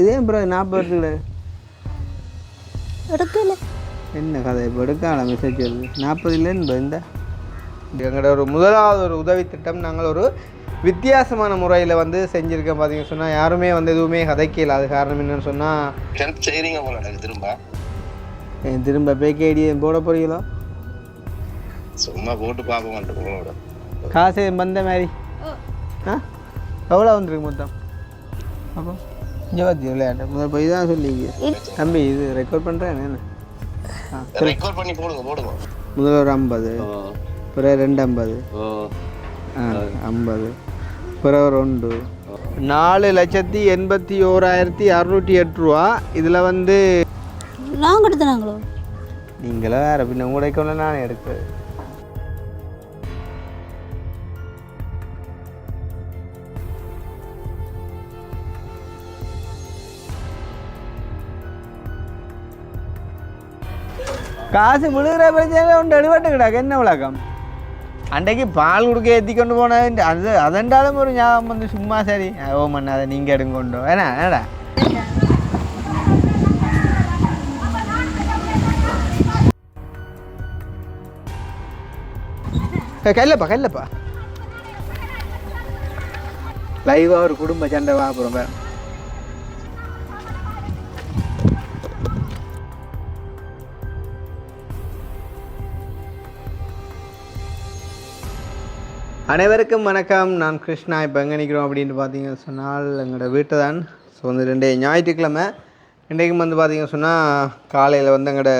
இதே ப்ரோ 40 எடுக்கல என்ன கதை இப்போ எடுக்கான மெசேஜ் வருது 40 இல்லைன்னு இந்த எங்களோட ஒரு முதலாவது ஒரு உதவி திட்டம் நாங்கள் ஒரு வித்தியாசமான முறையில் வந்து செஞ்சுருக்கேன். பார்த்தீங்கன்னு சொன்னால் யாருமே வந்து எதுவுமே கதைக்கல. அது காரணம் என்னன்னு சொன்னால் செய்கிறீங்க போல எனக்கு திரும்ப பேக்கேடி போட போறீங்களோ? சும்மா போட்டு பார்ப்போம். காசு வந்த மாதிரி எவ்வளோ வந்துருக்கு மொத்தம்? அப்போ ஜோதி விளையாட்டு முதல் போய் தான் சொல்லிங்க தம்பி. இது ரெக்கார்ட் பண்ணுறேன் என்ன ரெக்கார்ட் பண்ணி போடுங்க. முதல்ல ஒரு 50, பிறகு 250, 50, பிறகு ஒரு 4,81,608 ரூபா. இதில் வந்து நாங்கள் எடுத்துனாங்களோ? நீங்களே வேறு பின்ன உடைக்கொள்ள நானே எடுக்கு. காசு விழுகிற பிரச்சனை ஒன்று எடுபட்டு கிடாக்கு. என்ன விளக்கம்? அன்றைக்கு பால் கொடுக்க ஏற்றி கொண்டு போனது அதென்றாலும் ஒரு ஞாபகம் வந்து சும்மா சரி ஓமண்ணா அதை நீங்கள் எடுங்க கொண்டு என்னடா கையிலப்பா லைவாக ஒரு குடும்ப சண்டை வாப்புறோம் வேறு. அனைவருக்கும் வணக்கம். நான் கிருஷ்ணா. இப்போ எங்கே நிற்கிறோம் அப்படின்னு பார்த்தீங்கன்னு சொன்னால் எங்களோட வீட்டை தான். ஸோ வந்து 2 ஞாயிற்றுக்கிழமை இன்றைக்கும் வந்து பார்த்தீங்கன்னு சொன்னால் காலையில் வந்து எங்களோட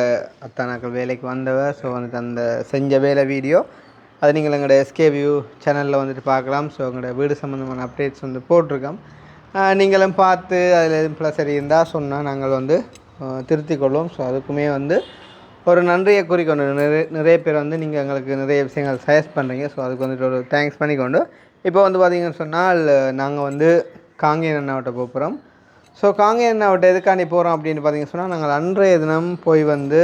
அத்தானாக்கள் வேலைக்கு வந்தவ. ஸோ வந்துட்டு அந்த செஞ்ச வேலை வீடியோ அது நீங்கள் எங்களோட எஸ்கே வியூ சேனலில் வந்துட்டு பார்க்கலாம். ஸோ எங்களோட வீடு சம்மந்தமான அப்டேட்ஸ் வந்து போட்டிருக்கோம். நீங்களும் பார்த்து அதில் எதுவும் ப்ளஸ் சரி இருந்தால் சொன்னால் நாங்கள் வந்து திருத்திக் கொள்வோம். ஸோ அதுக்குமே வந்து ஒரு நன்றியை குறிக்கொண்டு நிறைய பேர் வந்து நீங்கள் எங்களுக்கு நிறைய விஷயங்கள் சஜஸ்ட் பண்ணுறீங்க. ஸோ அதுக்கு வந்துட்டு ஒரு தேங்க்ஸ் பண்ணிக்கொண்டு இப்போ வந்து பார்த்திங்கன்னு சொன்னால் நாங்கள் வந்து காங்கேயன் அண்ணாவட்டை போகிறோம். ஸோ காங்கேயன் அண்ணாவட்டை எதுக்காண்டி போகிறோம் அப்படின்னு பார்த்தீங்கன்னு சொன்னால் நாங்கள் அன்றைய தினம் போய் வந்து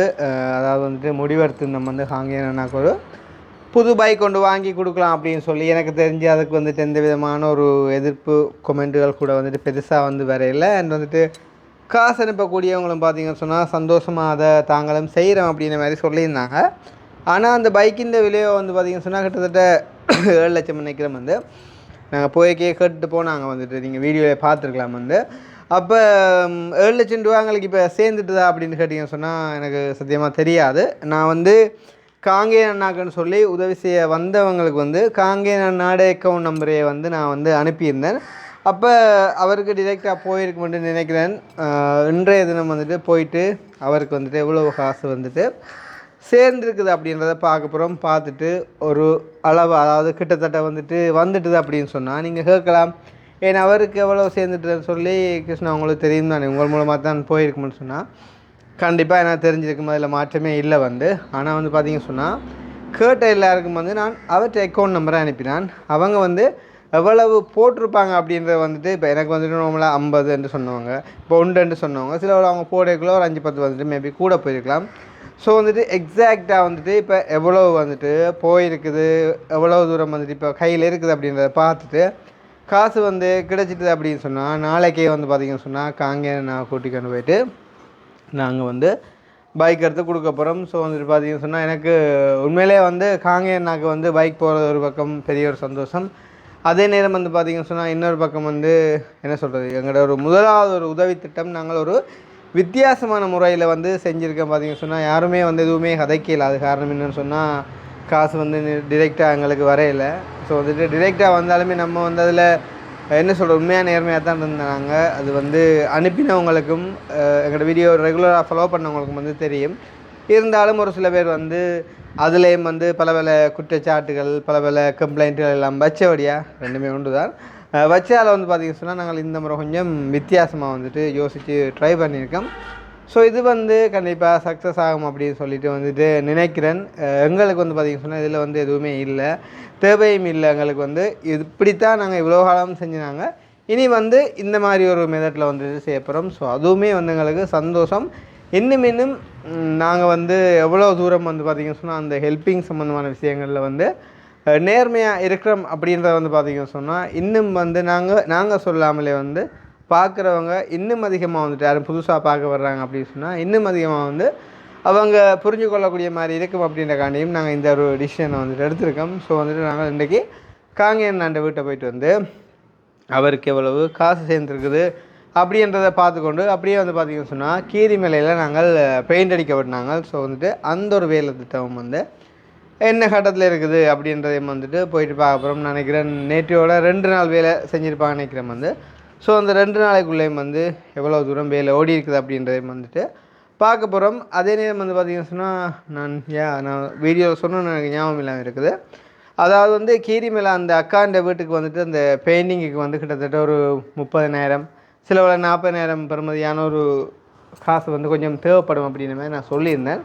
அதாவது வந்துட்டு முடிவெடுத்து நம்ம வந்து காங்கேயன் அண்ணாவுக்கு ஒரு புது பைக் கொண்டு வாங்கி கொடுக்கலாம் அப்படின்னு சொல்லி எனக்கு தெரிஞ்சு அதுக்கு வந்துட்டு எந்த விதமான ஒரு எதிர்ப்பு கொமெண்ட்டுகள் கூட வந்துட்டு பெருசாக வந்து வரையில. அண்ட் வந்துட்டு காசு அனுப்பக்கூடியவங்களும் பார்த்திங்கன்னு சொன்னால் சந்தோஷமாக அதை தாங்களும் செய்கிறோம் அப்படின்ற மாதிரி சொல்லியிருந்தாங்க. ஆனால் அந்த பைக்கின் விலையோ வந்து பார்த்திங்கன்னு சொன்னால் கிட்டத்தட்ட 7 லட்சம் நினைக்கிறோம். வந்து நாங்கள் போய்க்கே கேட்டுட்டு போனாங்க வந்துட்டு நீங்கள் வீடியோவில் பார்த்துருக்கலாம். வந்து அப்போ 7 லட்சம் ரூபா எங்களுக்கு இப்போ சேர்ந்துட்டுதா அப்படின்னு கேட்டிங்கன்னு சொன்னால் எனக்கு சத்தியமாக தெரியாது. நான் வந்து காங்கேயன் அண்ணாக்குன்னு சொல்லி உதவி செய்ய வந்தவங்களுக்கு வந்து காங்கேயன் அண்ணாட அக்கௌண்ட் நம்பரையை வந்து நான் வந்து அனுப்பியிருந்தேன். அப்போ அவருக்கு டிரெக்டாக போயிருக்க மட்டும் நினைக்கிறேன். இன்றைய தினம் வந்துட்டு போயிட்டு அவருக்கு வந்துட்டு எவ்வளோ காசு வந்துட்டு சேர்ந்துருக்குது அப்படின்றத பார்க்க போகிறோம். பார்த்துட்டு ஒரு அளவு அதாவது கிட்டத்தட்ட வந்துட்டுது அப்படின்னு சொன்னால் நீங்கள் கேட்கலாம் ஏன்னா அவருக்கு எவ்வளோ சேர்ந்துட்டுன்னு சொல்லி கிருஷ்ணா உங்களுக்கு தெரியும் தானே, உங்கள் மூலமாக தான் போயிருக்குமென்னு சொன்னால் கண்டிப்பாக எனக்கு தெரிஞ்சிருக்கும். அதில் மாற்றமே இல்லை வந்து. ஆனால் வந்து பார்த்திங்கன்னு சொன்னால் கேட்ட எல்லாருக்கும் வந்து நான் அவர்கிட்ட அக்கௌண்ட் நம்பரை அனுப்பினான். அவங்க வந்து எவ்வளவு போட்டிருப்பாங்க அப்படின்றத வந்துட்டு இப்போ எனக்கு வந்துட்டு நார்மலாக 50 என்று சொன்னவங்க, இப்போ 1 என்று சொன்னவங்க, சில அவங்க போடக்குள்ள ஒரு 5-10 வந்துட்டு மேபி கூட போயிருக்கலாம். ஸோ வந்துட்டு எக்ஸாக்டாக வந்துட்டு இப்போ எவ்வளோ வந்துட்டு போயிருக்குது, எவ்வளோ தூரம் வந்துட்டு இப்போ கையில் இருக்குது அப்படின்றத பார்த்துட்டு காசு வந்து கிடைச்சிட்டுது அப்படின்னு சொன்னால் நாளைக்கே வந்து பார்த்திங்கன்னு சொன்னால் காங்கேயன் நான் கூட்டிக்கொண்டு போயிட்டு நாங்கள் வந்து பைக் எடுத்து கொடுக்க போகிறோம். ஸோ வந்துட்டு பார்த்திங்கன்னு சொன்னால் எனக்கு உண்மையிலே வந்து காங்கேயன்னாக்கு வந்து பைக் போகிறது ஒரு பக்கம் பெரிய ஒரு சந்தோஷம். அதே நேரம் வந்து பார்த்திங்கன்னு சொன்னால் இன்னொரு பக்கம் வந்து என்ன சொல்கிறது, எங்களோட ஒரு முதலாவது ஒரு உதவி திட்டம் நாங்கள் ஒரு வித்தியாசமான முறையில் வந்து செஞ்சுருக்கேன். பார்த்திங்கன்னு சொன்னால் யாருமே வந்து எதுவுமே கதைக்கல. அது காரணம் என்னென்னு சொன்னால் காசு வந்து டிரெக்டாக எங்களுக்கு வரையில. ஸோ வந்துட்டு டிரெக்டாக வந்தாலுமே நம்ம வந்து அதில் என்ன சொல்கிற உண்மையான நேர்மையாக தான் இருந்தாங்க. அது வந்து அனுப்பினவங்களுக்கும் எங்களோட வீடியோ ரெகுலராக ஃபாலோ பண்ணவங்களுக்கும் வந்து தெரியும். இருந்தாலும் ஒரு சில பேர் வந்து அதுலேயும் வந்து பல குற்றச்சாட்டுகள் பல கம்ப்ளைண்ட்டுகள் எல்லாம் வச்சபடியாக ரெண்டுமே ஒன்று தான் வச்சால் வந்து பார்த்திங்கன்னு சொன்னால் நாங்கள் இந்த முறை கொஞ்சம் வித்தியாசமாக வந்துட்டு யோசித்து ட்ரை பண்ணியிருக்கோம். ஸோ இது வந்து கண்டிப்பாக சக்ஸஸ் ஆகும் அப்படின்னு சொல்லிட்டு வந்துட்டு நினைக்கிறேன். எங்களுக்கு வந்து பார்த்திங்கன்னு சொன்னால் இதில் வந்து எதுவுமே இல்லை, தேவையும் இல்லை. எங்களுக்கு வந்து இப்படித்தான் நாங்கள் இவ்வளோ காலம் செஞ்சுனாங்க, இனி வந்து இந்த மாதிரி ஒரு மெத்தடில் வந்துட்டு செய்ய போகிறோம். ஸோ அதுவுமே வந்து எங்களுக்கு சந்தோஷம். இன்னும் நாங்கள் வந்து எவ்வளோ தூரம் வந்து பார்த்திங்கன்னு சொன்னால் அந்த ஹெல்ப்பிங் சம்மந்தமான விஷயங்களில் வந்து நேர்மையாக இருக்கிறோம் அப்படின்றத வந்து பார்த்திங்கன்னு சொன்னால் இன்னும் வந்து நாங்கள் சொல்லாமலே வந்து பார்க்குறவங்க இன்னும் அதிகமாக வந்துட்டு யாரும் புதுசாக பார்க்க வர்றாங்க அப்படின்னு சொன்னால் இன்னும் அதிகமாக வந்து அவங்க புரிஞ்சு கொள்ளக்கூடிய மாதிரி இருக்கும் அப்படின்றக்காண்டியும் நாங்கள் இந்த ஒரு டிசிஷனை வந்துட்டு எடுத்திருக்கோம். ஸோ வந்துட்டு நாங்கள் இன்றைக்கி காங்கேயன் அண்ட வீட்டை போயிட்டு வந்து அவருக்கு எவ்வளவு காசு சேர்ந்துருக்குது அப்படின்றத பார்த்துக்கொண்டு அப்படியே வந்து பார்த்திங்கன்னு சொன்னால் கீரிமலையில் நாங்கள் பெயிண்ட் அடிக்க விட்டாங்க. ஸோ வந்துட்டு அந்த ஒரு வேலை திட்டம் வந்து என்ன கட்டத்தில் இருக்குது அப்படின்றதையும் வந்துட்டு போயிட்டு பார்க்க போகிறோம் நினைக்கிறேன். நேற்றையோட 2 நாள் வேலை செஞ்சுருப்பாங்க நினைக்கிறேன் வந்து. ஸோ அந்த 2 நாளைக்குள்ளேயும் வந்து எவ்வளோ தூரம் வேலை ஓடி இருக்குது அப்படின்றதையும் வந்துட்டு பார்க்க போகிறோம். அதே நேரம் வந்து பார்த்திங்கன்னு சொன்னால் நான் வீடியோவில் சொன்னேன்னு எனக்கு ஞாபகம் இல்லாமல் இருக்குது. அதாவது வந்து கீரிமலை அந்த அக்காண்ட வீட்டுக்கு வந்துட்டு அந்த பெயிண்டிங்குக்கு வந்து கிட்டத்தட்ட ஒரு 30,000 சில 40,000 பெறுமதியான ஒரு காசு வந்து கொஞ்சம் தேவைப்படும் அப்படின்ற மாதிரி நான் சொல்லியிருந்தேன்.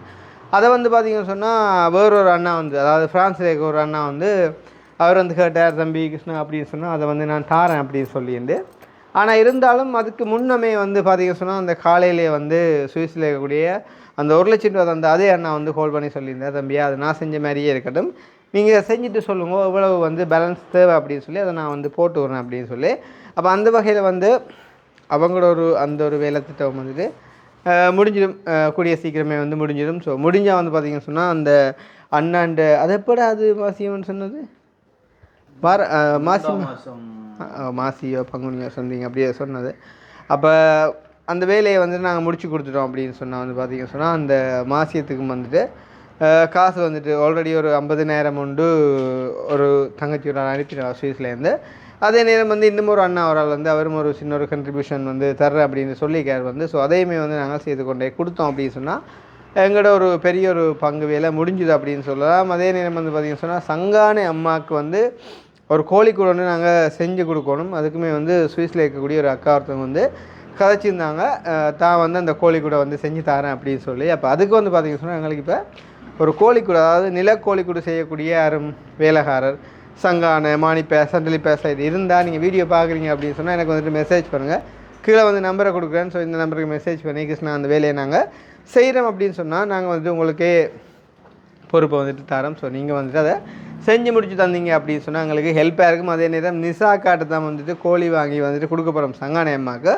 அதை வந்து பார்த்திங்கன்னு சொன்னால் வேறொரு அண்ணா வந்து அதாவது ஃப்ரான்ஸில் இருக்க ஒரு அண்ணா வந்து அவர் வந்து கேட்டார், தம்பி கிருஷ்ணா அப்படின்னு சொன்னால் அதை வந்து நான் தாரேன் அப்படின்னு சொல்லியிருந்து. ஆனால் இருந்தாலும் அதுக்கு முன்னமே வந்து பார்த்திங்க சொன்னால் அந்த காலையிலே வந்து சுவிஸில் இருக்கக்கூடிய அந்த 1,00,000 ரூபா அந்த அதே அண்ணா வந்து கால் பண்ணி சொல்லியிருந்தேன், தம்பியா அது நான் செஞ்ச மாதிரியே இருக்கட்டும், நீங்கள் செஞ்சுட்டு சொல்லுங்க இவ்வளவு வந்து பேலன்ஸ் தேவை அப்படின்னு சொல்லி அதை நான் வந்து போட்டு வரேன் அப்படின்னு சொல்லி. அப்போ அந்த வகையில் வந்து அவங்களோட அந்த ஒரு வேலை திட்டம் வந்துட்டு முடிஞ்சிடும், கூடிய சீக்கிரமே வந்து முடிஞ்சிடும். ஸோ முடிஞ்சால் வந்து பார்த்திங்கன்னு சொன்னால் அந்த அண்ணாண்ட அதை எப்பட அது மாசியம்னு சொன்னது மாசியோ பங்குனியோ சம்திங் அப்படியே சொன்னது. அப்போ அந்த வேலையை வந்து நாங்கள் முடிச்சு கொடுத்துட்டோம் அப்படின்னு சொன்னால் வந்து பார்த்திங்கன்னு சொன்னால் அந்த மாசியத்துக்கு வந்துட்டு காசு வந்துட்டு ஆல்ரெடி ஒரு 50,000 உண்டு ஒரு தங்கச்சி ஒரு அனுப்பிடுவோம் ஸ்வீஸ்லேருந்து. அதே நேரம் வந்து இன்னும் ஒரு அண்ணா அவரால் வந்து அவரும் ஒரு சின்ன ஒரு கண்ட்ரிபியூஷன் வந்து தர்றேன் அப்படின்னு சொல்லிக்கார் வந்து. ஸோ அதையுமே வந்து நாங்கள் செய்து கொண்டே கொடுத்தோம் அப்படின்னு சொன்னால் எங்களோட ஒரு பெரிய ஒரு பங்கு வேலை முடிஞ்சுது அப்படின்னு சொல்லலாம். அதே நேரம் வந்து பார்த்திங்கன்னு சொன்னால் சங்கானே அம்மாவுக்கு வந்து ஒரு கோழிக்கூட ஒன்று நாங்கள் செஞ்சு கொடுக்கணும். அதுக்குமே வந்து சுவிஸில் இருக்கக்கூடிய ஒரு அக்கா ஒருத்தவங்க வந்து கதைச்சிருந்தாங்க, தான் வந்து அந்த கோழிக்கூட வந்து செஞ்சு தரேன் அப்படின்னு சொல்லி. அப்போ அதுக்கு வந்து பார்த்திங்கன்னு சொன்னால் எங்களுக்கு இப்போ ஒரு கோழிக்கூட அதாவது நிலக்கோழிக்கூட செய்யக்கூடிய யாரும் வேலைக்காரர் சங்கான மானிப்பே சண்டலி பேச இது இருந்தால் நீங்கள் வீடியோ பார்க்குறீங்க அப்படின்னு சொன்னால் எனக்கு வந்துட்டு மெசேஜ் பண்ணுங்கள், கீழே வந்து நம்பரை கொடுக்குறேன். ஸோ இந்த நம்பருக்கு மெசேஜ் பண்ணி கிருஷ்ணா அந்த வேலையை நாங்கள் செய்கிறோம் அப்படின்னு சொன்னால் நாங்கள் வந்துட்டு உங்களுக்கே பொறுப்பை வந்துட்டு தரோம். ஸோ நீங்கள் வந்துட்டு அதை செஞ்சு முடிச்சு தந்தீங்க அப்படின்னு சொன்னால் எங்களுக்கு ஹெல்ப்பாக இருக்கும். அதே நேரம் நிசா காட்டு தான் வந்துட்டு கோழி வாங்கி வந்துட்டு கொடுக்க போகிறோம் சங்கான அம்மாவுக்கு.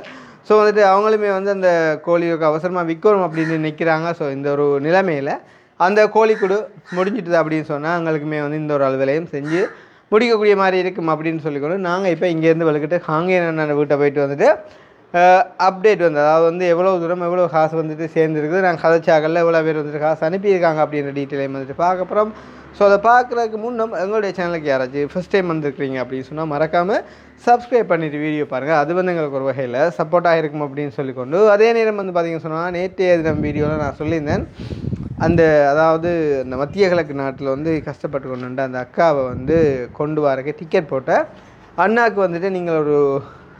ஸோ வந்துட்டு அவங்களுமே வந்து அந்த கோழிக்கு அவசரமாக விற்கணும் அப்படின்னு நிற்கிறாங்க. ஸோ இந்த ஒரு நிலைமையில் அந்த கோழிக்கூடு முடிஞ்சிட்டுது அப்படின்னு சொன்னால் எங்களுக்குமே வந்து இந்த ஒரு அளவிலையும் செஞ்சு முடிக்கக்கூடிய மாதிரி இருக்கும் அப்படின்னு சொல்லிக்கொண்டு நாங்கள் இப்போ இங்கேருந்து வலுக்கிட்டு காங்கேயன் வீட்டை போயிட்டு வந்துட்டு அப்டேட் வந்து அதாவது வந்து எவ்வளோ தூரம் எவ்வளோ காசு வந்துட்டு சேர்ந்துருக்குது, நாங்கள் கதைச்சாக்கல்ல எவ்வளோ பேர் வந்துட்டு காசு அனுப்பியிருக்காங்க அப்படின்ற டீட்டெயிலையும் வந்துட்டு பார்க்க போகிறோம். ஸோ அதை பார்க்குறதுக்கு முன்னும் எங்களுடைய சேனலுக்கு யாராச்சும் ஃபஸ்ட் டைம் வந்துருக்கிறீங்க அப்படின்னு சொன்னால் மறக்காமல் சப்ஸ்கிரைப் பண்ணிவிட்டு வீடியோ பாருங்கள். அது வந்து எங்களுக்கு ஒரு வகையில் சப்போர்ட்டாக இருக்கும் அப்படின்னு சொல்லிக்கொண்டு அதே நேரம் வந்து பார்த்திங்கன்னு சொன்னால் நேற்றைய தினம் வீடியோவில் நான் சொல்லியிருந்தேன் அந்த அதாவது இந்த மத்திய கிழக்கு நாட்டில் வந்து கஷ்டப்பட்டு கொண்டு அந்த அக்காவை வந்து கொண்டு வரக்கு டிக்கெட் போட்ட அண்ணாவுக்கு வந்துட்டு நீங்கள் ஒரு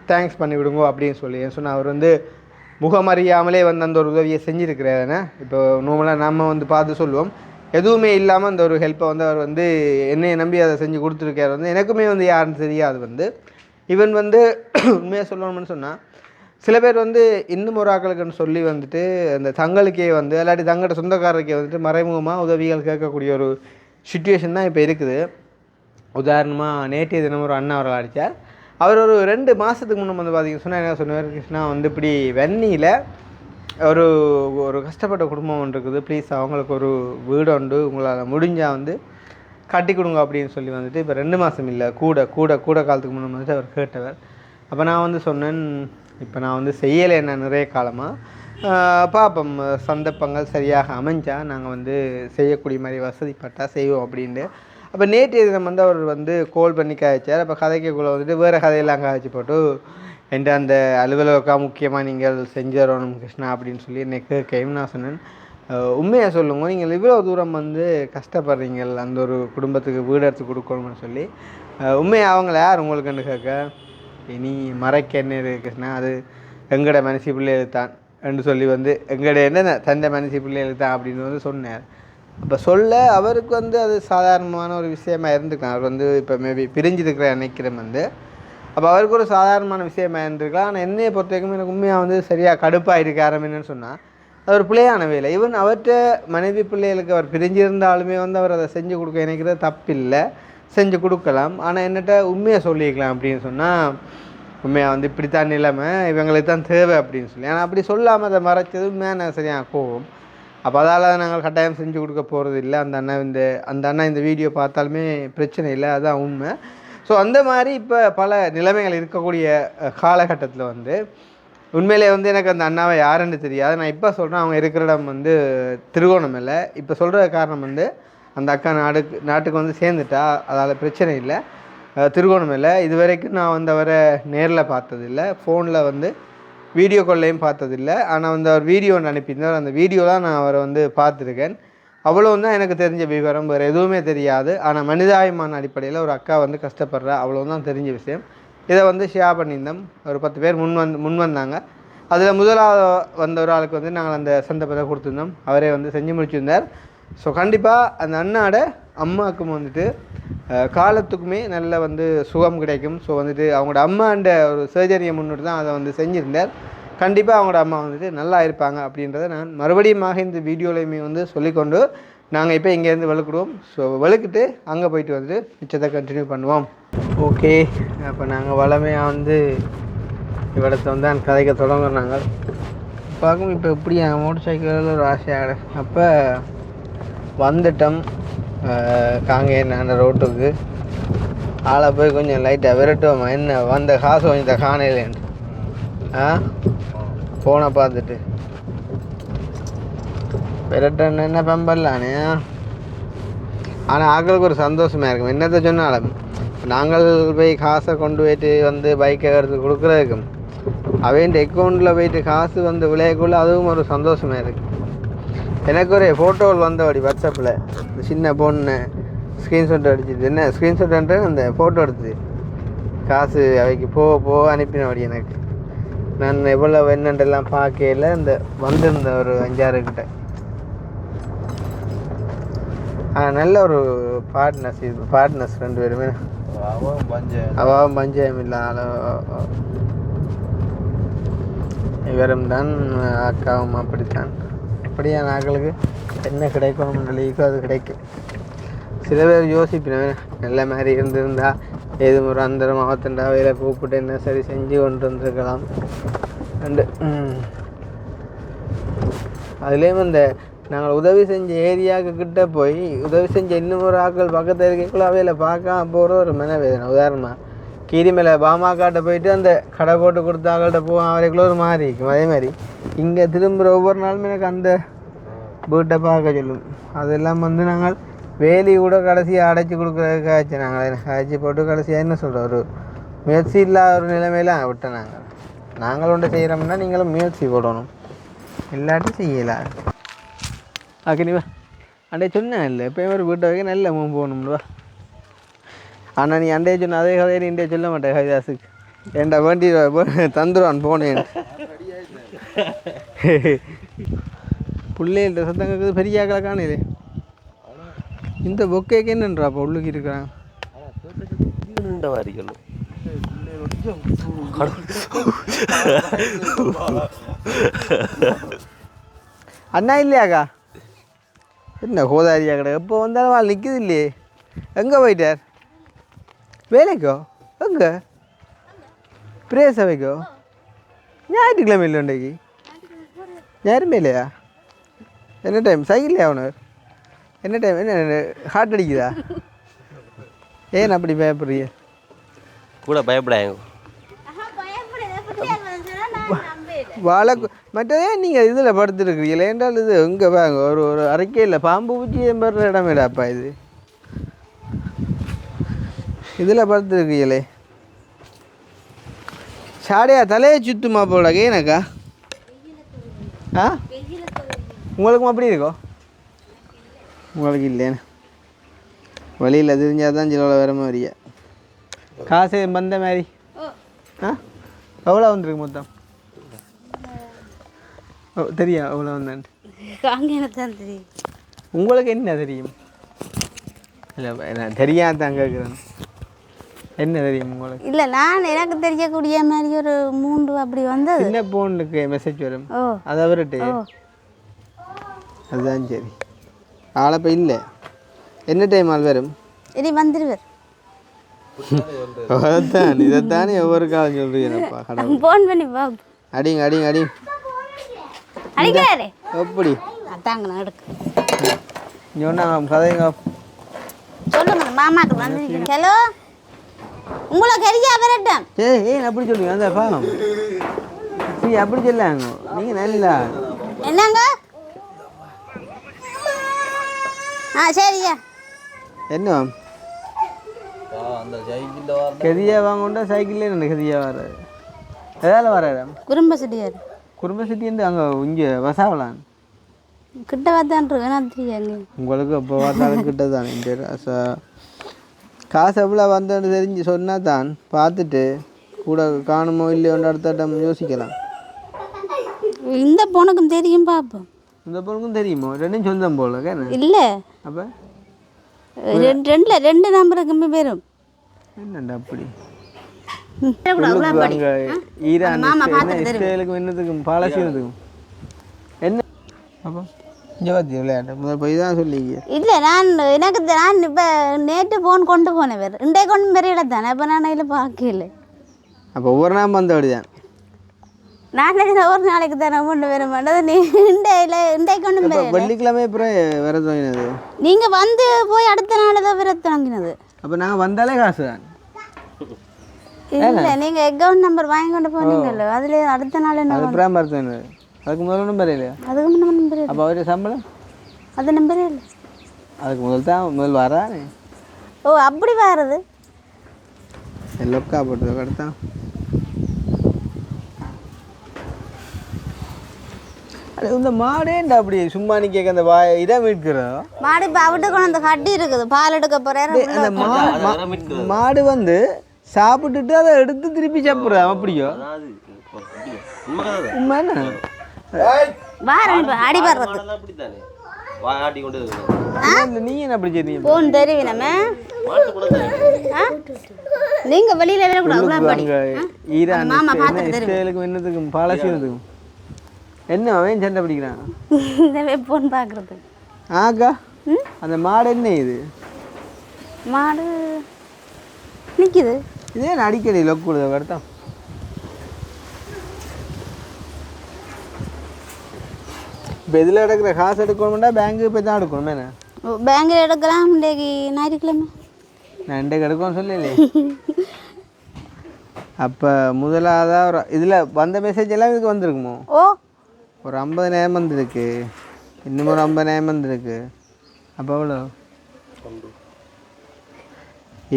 தேங்க்ஸ் பண்ணி விடுங்க அப்படின்னு சொல்லி சொன்னால் அவர் வந்து முகமறியாமலே வந்து அந்த ஒரு உதவியை செஞ்சுருக்கிறாருன்னு. இப்போ நார்மலாக நம்ம வந்து பார்த்து சொல்லுவோம், எதுவுமே இல்லாமல் அந்த ஒரு ஹெல்ப்பை வந்து அவர் வந்து என்னையை நம்பி அதை செஞ்சு கொடுத்துருக்காரு. வந்து எனக்குமே வந்து யாருன்னு தெரியாது வந்து இவன் வந்து உண்மையாக சொல்லணும்னு சொன்னால் சில பேர் வந்து இன்னும் ஒரு ஆக்களுக்குன்னு சொல்லி வந்துட்டு அந்த தங்களுக்கே வந்து இல்லாட்டி தங்களோட சொந்தக்காரருக்கே வந்துட்டு மறைமுகமாக உதவிகள் கேட்கக்கூடிய ஒரு சுச்சுவேஷன் தான் இப்போ இருக்குது. உதாரணமாக நேற்றைய தினம் ஒரு அண்ணா அவர்கள் அடித்தார். அவர் ஒரு 2 மாதத்துக்கு முன்னே வந்து பார்த்திங்கன்னு சொன்னால் என்ன சொன்னார், கிருஷ்ணா வந்து இப்படி வெண்ணியில் ஒரு கஷ்டப்பட்ட குடும்பம் ஒன்று இருக்குது, ப்ளீஸ் அவங்களுக்கு ஒரு வீடு உண்டு உங்களால் முடிஞ்சால் வந்து கட்டி கொடுங்க அப்படின்னு சொல்லி வந்துட்டு இப்போ 2 மாதம் இல்லை கூட காலத்துக்கு முன்னே வந்துட்டு அவர் கேட்டவர். அப்போ நான் வந்து சொன்னேன், இப்போ நான் வந்து செய்யலை என்ன நிறைய காலமாக பார்ப்போம், சந்தர்ப்பங்கள் சரியாக அமைஞ்சால் நாங்கள் வந்து செய்யக்கூடிய மாதிரி வசதிப்பட்டால் செய்வோம் அப்படின்ட்டு. அப்போ நேற்றைய தினம் வந்து அவர் வந்து கால் பண்ணி காய்ச்சார். அப்போ கதைக்குள்ளே வந்துட்டு வேறு கதையெல்லாம் காய்ச்சி போட்டு என்கிட்ட அந்த அலுவலகம் முக்கியமாக நீங்கள் செஞ்சு தரணும் கிருஷ்ணா அப்படின்னு சொல்லி என்னை கேட்கையும் நான் சொன்னேன், உண்மையாக சொல்லுங்க நீங்கள் இவ்வளோ தூரம் வந்து கஷ்டப்படுறீங்க அந்த ஒரு குடும்பத்துக்கு வீடு எடுத்து கொடுக்கணும்னு சொல்லி உண்மையாக அவங்கள யார் உங்களுக்குன்னு கேட்க, இனி மறைக்க என்ன இருக்குன்னா அது எங்கட மனசி பிள்ளைகளுக்கு தான் என்று சொல்லி வந்து எங்கட என்ன தந்தை மனசி பிள்ளைகளுக்கு தான் அப்படின்னு வந்து சொன்னார். அப்போ சொல்ல அவருக்கு வந்து அது சாதாரணமான ஒரு விஷயமா இருந்துக்கலாம். அவர் வந்து இப்போ மேபி பிரிஞ்சிருக்கிற நினைக்கிறேன் வந்து அப்போ அவருக்கு ஒரு சாதாரணமான விஷயமா இருந்திருக்கலாம். ஆனால் என்னையை பொறுத்த வரைக்கும் எனக்கு உண்மையாக வந்து சரியாக கடுப்பாக இருக்க ஆரம்பின்னு சொன்னால் அது ஒரு பிள்ளையான வேலை. ஈவன் அவர்கிட்ட மனைவி பிள்ளைகளுக்கு அவர் பிரிஞ்சிருந்தாலுமே வந்து அவர் அதை செஞ்சு கொடுக்க நினைக்கிறது தப்பில்லை, செஞ்சு கொடுக்கலாம். ஆனால் என்னட்ட உண்மையை சொல்லிக்கலாம் அப்படின்னு சொன்னால் உண்மையாக வந்து இப்படித்தான் நிலைமை இவங்களுக்கு தான் தேவை அப்படின்னு சொல்லி. ஆனால் அப்படி சொல்லாமல் அதை மறைச்சது உண்மையான சரியாக கோவம். அப்போ அதால் நாங்கள் கட்டாயம் செஞ்சு கொடுக்க போகிறது இல்லை. அந்த அண்ணா இந்த வீடியோ பார்த்தாலுமே பிரச்சனை இல்லை, அதுதான் உண்மை. ஸோ அந்த மாதிரி இப்போ பல நிலைமைகள் இருக்கக்கூடிய காலகட்டத்தில் வந்து உண்மையிலே வந்து எனக்கு அந்த அண்ணாவை யாருன்னு தெரியாது. நான் இப்போ சொல்கிறேன், அவங்க இருக்கிற இடம் வந்து திருகோணமலை. இப்போ சொல்கிற காரணம் வந்து அந்த அக்கா நாட்டுக்கு வந்து சேர்ந்துட்டா, அதால் பிரச்சனை இல்லை. திருகோணமலை இது வரைக்கும் நான் வந்து அவரை நேரில் பார்த்ததில்லை, ஃபோனில் வந்து வீடியோ கால்லையும் பார்த்ததில்லை. ஆனால் வந்து அவர் வீடியோ ஒன்று அனுப்பியிருந்தார், அந்த வீடியோலாம் நான் அவரை வந்து பார்த்துருக்கேன். அவ்வளோ தான் எனக்கு தெரிஞ்ச விவரம், வேறு எதுவுமே தெரியாது. ஆனால் மனிதாயமான அடிப்படையில் ஒரு அக்கா வந்து கஷ்டப்படுறா, அவ்வளோ தான் தெரிஞ்ச விஷயம். இதை வந்து ஷேர் பண்ணியிருந்தோம். ஒரு 10 பேர் முன் வந்தாங்க. அதில் முதலாவது வந்த ஒரு ஆளுக்கு வந்து நாங்கள் அந்த சந்தர்ப்பத்தை கொடுத்துருந்தோம், அவரே வந்து செஞ்சு முடிச்சிருந்தார். ஸோ கண்டிப்பாக அந்த அண்ணாட அம்மாவுக்கும் வந்துட்டு காலத்துக்குமே நல்ல வந்து சுகம் கிடைக்கும். ஸோ வந்துட்டு அவங்களோட அம்மாண்ட ஒரு சர்ஜரியை முன்னிட்டு தான் அதை வந்து செஞ்சுருந்தார். கண்டிப்பாக அவங்களோட அம்மா வந்துட்டு நல்லா இருப்பாங்க அப்படின்றத நான் மறுபடியும் இந்த வீடியோலையுமே வந்து சொல்லிக்கொண்டு நாங்கள் இப்போ இங்கேருந்து வெளுக்கிடுவோம். ஸோ வெளுக்கிட்டு அங்கே போயிட்டு வந்து மிச்சத்தை கண்டினியூ பண்ணுவோம். ஓகே, அப்போ நாங்கள் வளமையாக வந்து இவ்விடத்தை வந்து அந்த கதைக்க தொடங்குறாங்க. பார்க்கும் இப்போ எப்படி எங்கள் மோட்டர் சைக்கிளில் ஒரு ஆசையாக அப்போ வந்துட்டோம் காங்கேயன் ரோட்டுக்கு. ஆளை போய் கொஞ்சம் லைட்டாக விரட்டுவோமா, என்ன வந்த காசு கொஞ்சம் காணையிலேன்னு ஃபோனை பார்த்துட்டு விரட்டன்னு என்ன பம்பர்லானே. ஆனால் ஆக்களுக்கு ஒரு சந்தோஷமாக இருக்கும், என்னத்தை சொன்னாலும் நாங்கள் போய் காசை கொண்டு போயிட்டு வந்து பைக்கை எடுத்து கொடுக்குறதுக்கும் அவன் அக்கௌண்ட்டில் போயிட்டு காசு வந்து விளையக்குள்ள அதுவும் ஒரு சந்தோஷமாக இருக்குது. எனக்கு ஒரு ஃபோட்டோவில் வந்தபடி வாட்ஸ்அப்பில் இந்த சின்ன பொண்ணு ஸ்க்ரீன்ஷாட் அடிச்சிது, என்ன ஸ்க்ரீன்ஷாட்ன்ற அந்த ஃபோட்டோ எடுத்து காசு அவைக்கு போக அனுப்பினபடி எனக்கு நான் எவ்வளோ என்னண்டெல்லாம் பார்க்கல. இந்த வந்திருந்த ஒரு 5-6 கிட்ட நல்ல ஒரு பார்ட்னர்ஸ் 2 பேருமே. அவாவும் பஞ்சயம் இல்லை, இவரும் தான் அக்காவும் அப்படித்தான். அப்படியா நாங்களுக்கு என்ன கிடைக்கணும்னு அது கிடைக்கும். சில பேர் யோசிப்பினேன் நல்ல மாதிரி இருந்திருந்தா ஏதும் ஒரு அந்த மாவட்டண்டா வேலை கூப்பிட்டு என்ன சரி செஞ்சு கொண்டு வந்துருக்கலாம். அண்டு அதுலேயும் இந்த நாங்கள் உதவி செஞ்ச ஏரியாவுக்கு கிட்டே போய் உதவி செஞ்ச இன்னும் ஒரு ஆக்கள் பக்கத்தில் இருக்கக்குள்ள அவையில் பார்க்காம போகிற ஒரு மனவேதனை. உதாரணமாக கீரிமலை பாமாக்காட்ட போயிட்டு அந்த கடை போட்டு கொடுத்த ஆக்கள்கிட்ட போவோம், அவரைக்குள்ள ஒரு மாதிரி இருக்கும். அதே மாதிரி இங்கே திரும்புகிற ஒவ்வொரு நாளும் எனக்கு அந்த வீட்டை பார்க்க சொல்லும். அதெல்லாம் வந்து நாங்கள் வேலி கூட கடைசியாக அடைச்சி கொடுக்குறதுக்கு ஆச்சு. நாங்கள் அடைச்சி போட்டு கடைசியாக என்ன சொல்கிறோம், ஒரு முயற்சி இல்லாத ஒரு நிலைமையில விட்டோம். நாங்கள் ஒன்று செய்கிறோம்னா நீங்களும் முயற்சி போடணும், இல்லாட்டி செய்யலை. நீவா அண்டைய சொன்னேன் இல்லை எப்போயும் ஒரு வீட்டை வைக்க நல்ல போகணும்வா. ஆனால் நீ அண்டைய சொன்ன அதே கதையை நீ இன்றைய சொல்ல மாட்டேன் ஹரிதாஸுக்கு. ஏன்டா வேண்டி தந்துடுவான் போனேன். பிள்ளைகள்கிட்ட சத்தம் கேட்குது, பெரிய ஆக்களை காணலே. இந்த பொக்கைக்கு என்னன்றா அப்போ உள்ளுக்கு இருக்கிறாங்க. அண்ணா இல்லையாக்கா, என்ன கோதாரியா கடை எப்போ வந்தாலும் வாழ் நிற்குது இல்லையே. எங்கே போயிட்டார்? வேலைக்கோ? எங்கே? பிரேய சபைக்கோ? ஞாயிற்றுக்கிழமை இல்லை இன்றைக்கு? ஞாயிறுமே இல்லையா? என்ன டைம் சைக்கிள்லையா அவனர்? என்ன டைம்? என்ன ஹார்ட் அடிக்குதா? ஏன் அப்படி பயப்படுறீங்க? கூட பயப்படாங்க வழக்கு மற்றதே நீங்கள் இதில் படுத்துருக்குறீங்களே என்றால் இது எங்கே வாங்க ஒரு அரைக்கையில் பாம்பு பூச்சி எம்படுற இடமேடாப்பா இது. இதில் படுத்துருக்கீங்களே சாடையா தலையை சுத்துமா போல ஏனக்கா? உங்களுக்கும் அப்படி இருக்கோ? உங்களுக்கு இல்லைன்னு வழியில் தெரிஞ்சால் தான் சில வர மாதிரியா காசு வந்த மாதிரி. எவ்வளோ வந்துருக்கு மொத்தம்? தெரியும் எவ்வளோ வந்தான்ட்டு? தெரியும். உங்களுக்கு என்ன தெரியும்? இல்லை நான் தெரியாதான் கேட்குறேன். என்ன தெரியும் உங்களுக்கு? இல்லை நான் எனக்கு தெரியக்கூடிய மாதிரி ஒரு 3 அப்படி வந்து சின்ன ஃபோனுக்கு மெசேஜ் வரும், அதை அவர்கிட்ட அதுதான் சரி. ஆளப்போ இல்லை என்ன டைம் ஆள் வரும்? இனி வந்துடுவார். அதான் இதைத்தானே ஒவ்வொரு காலம் சொல்றீங்கப்பா கடவுள். ஃபோன் பண்ணி பாப்பு அடிங்க அடிங்க அடிங்க. அடிக்கிறாரே எப்படி அதாங்க நான் எடுக்க சொன்னாங்க கதைங்க. சொல்லுங்க மாமாக்கு வந்து ஹலோ உங்களை கரியா வரட்டும். ஏன் அப்படி சொல்லுங்க அந்த பாவம் சரி அப்படி சொல்லாங்க நீங்கள் நல்லா என்னங்க சரியா என்ன கெதியா வாங்கண்டா சைக்கிள்லேயே என்ன கெதியா வர்றாரு எதால வர்றாரு குறும்ப செடியார் குடும்ப சிட்டிந்து அங்கே இங்கே வசாவலான் கிட்ட பார்த்தான் இருக்கேன் தெரியாங்க உங்களுக்கு எப்போ பார்த்தாலும் கிட்ட தான் இந்த காசு எவ்வளோ வந்தோன்னு தெரிஞ்சு சொன்னால் தான் பார்த்துட்டு கூட காணுமோ இல்லையோன்னு அடுத்த டைம் யோசிக்கலாம். இந்த பொண்ணுக்கும் தெரியும் பாப்போம். இந்த பொண்ணுக்கும் தெரியுமோ ரெண்டும் சொந்தம் போல இல்லை அப்போ ரெண்டு நம்பருக்குமே வரும். என்னண்டா அப்படி அங்கே ஈரான் இஸ்ரேலுக்கும் என்னத்துக்கும் பாலஸ்தீனத்துக்கும் என்ன அப்போ இங்கே பார்த்தி விளையாட்டு முதல் போய் தான் சொல்லிங்க. இல்லை நான் இப்போ நேற்று ஃபோன் கொண்டு போனேன் வேறு இன்றைய கொண்டு பெரிய தானே அப்போ நான் இதில் பார்க்கல. அப்போ ஒவ்வொரு நாள் வந்தபடி தான் நான் ஒரு நாளைக்கு தானே கொண்டு வர மாட்டேது நீ இன்றைய கொண்டு பெரிய வெள்ளிக்கிழமை அப்புறம் விர தொடங்கினது நீங்கள் வந்து போய் அடுத்த நாள் தான் விர தொடங்கினது. அப்போ நாங்கள் வந்தாலே காசு தான் இல்லை நீங்கள் அக்கௌண்ட் நம்பர் வாங்கி கொண்டு போனீங்கல்ல அதில் அடுத்த நாள் என்ன அது அப்புறம் பார்த்தேன் அதுக்கு முதல் நம்பர் இல்லையா அதுக்கு முன்ன நம்பர் அப்போ அவருடைய சம்பளம் அது நம்பரே இல்லை அதுக்கு முதல் வரானே. ஓ அப்படி வர்றது லொக்கா போட்டது கடத்தான் அது இந்த மாடேண்டா அப்படி சும்மா நீ கேட்க அந்த இடம் மீட்கிறோம் மாடு இப்போ அவட்டு கொண்டு அந்த கட்டி இருக்குது பால் எடுக்க போகிறேன். அந்த மாடு வந்து சாப்பிட்டுட்டு அதை எடுத்து திருப்பி சாப்பிட்றோம் அப்படியோ உண்மை என்ன அடி வர்றது நீங்க என்ன அப்படி செய்றீங்க போன் தெரியும் நம்ம நீங்க வெளியில ஈரான் இஸ்ரேலுக்கும் என்னத்துக்கும் பாலஸ்தீனத்துக்கும் என்ன அவன் சண்டை பிடிக்கிறான் இந்த போன் பார்க்கறது. ஆக்கா அந்த மாடு என்ன இது மாடு நிற்கிது இதே அடிக்கடி லொக்கு கடத்தான் இப்போ இதில் எடுக்கிற காசு எடுக்கணும்னா பேங்க்கு போய் தான் எடுக்கணும் என்ன பேங்கில் எடுக்கலாம் இன்றைக்கு ஞாயிற்றுக்கிழமை நான் இன்றைக்கு எடுக்கணும்னு சொல்லலையே. அப்போ முதலாவதாக ஒரு இதில் வந்த மெசேஜ் எல்லாம் இதுக்கு வந்திருக்குமோ ஓ ஒரு 50,000 வந்திருக்கு இன்னும் ஒரு 50,000 வந்திருக்கு அப்போ எவ்வளோ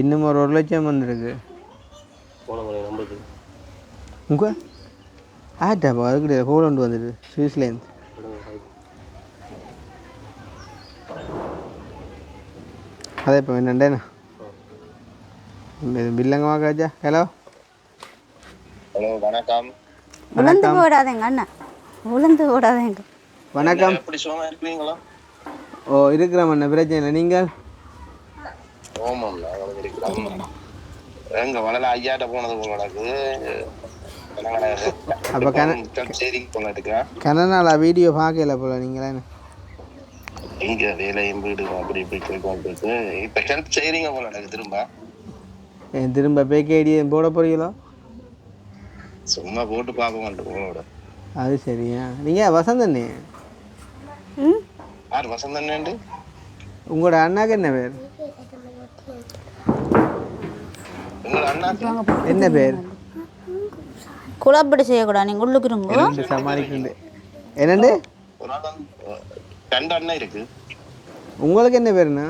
இன்னும் ஒரு 1,00,000 வந்திருக்கு உங்க ஆட்டாப்பா அது கிடையாது ஹோலண்டு வந்துடுது சுவிட்சர்லேருந்து அதே இப்போ என்னண்டேண்ணா பில்லங்கம்மா காஜா ஹலோ ஹலோ வணக்கம். உளுந்து போடாதேங்க அண்ணா உளுந்து போடாதேங்க. வணக்கம். எப்படி சும்மா இருக்கிறீங்களா? ஓ இருக்கிறோம் அண்ணா பிரச்சனை இல்லை நீங்கள் ஓமாம் நாங்கள் இருக்கிறோம். எங்க வளல ஐயாட்ட போனது போல நடக்குது. அப்போ சரி போனதுக்கா கனநாளா வீடியோ பார்க்கல போல நீங்களா இங்க வேலையும் வீடு அப்படி இப்படி போய் கொண்டு இப்போ ஹெல்ப் செய்றீங்க போல நடக்குது. திரும்ப பேக்கேடி போட போறீங்களோ சும்மா போட்டு பார்ப்போம் உங்களோட. அது சரியா நீங்கள் வசந்தண்ணே யார் வசந்தண்ணே? உங்களோட அண்ணாக்கு என்ன பேர்? உங்களோட அண்ணாக்கு என்ன பேர்? குழப்படி செய்யக்கூடாது நீங்கள் உள்ளுக்குறோங்க சமாளிக்குண்டு என்னண்டு ஒரு ஆள் 2 அண்ணன் இருக்கு. உங்களுக்கு என்ன பேருண்ணா?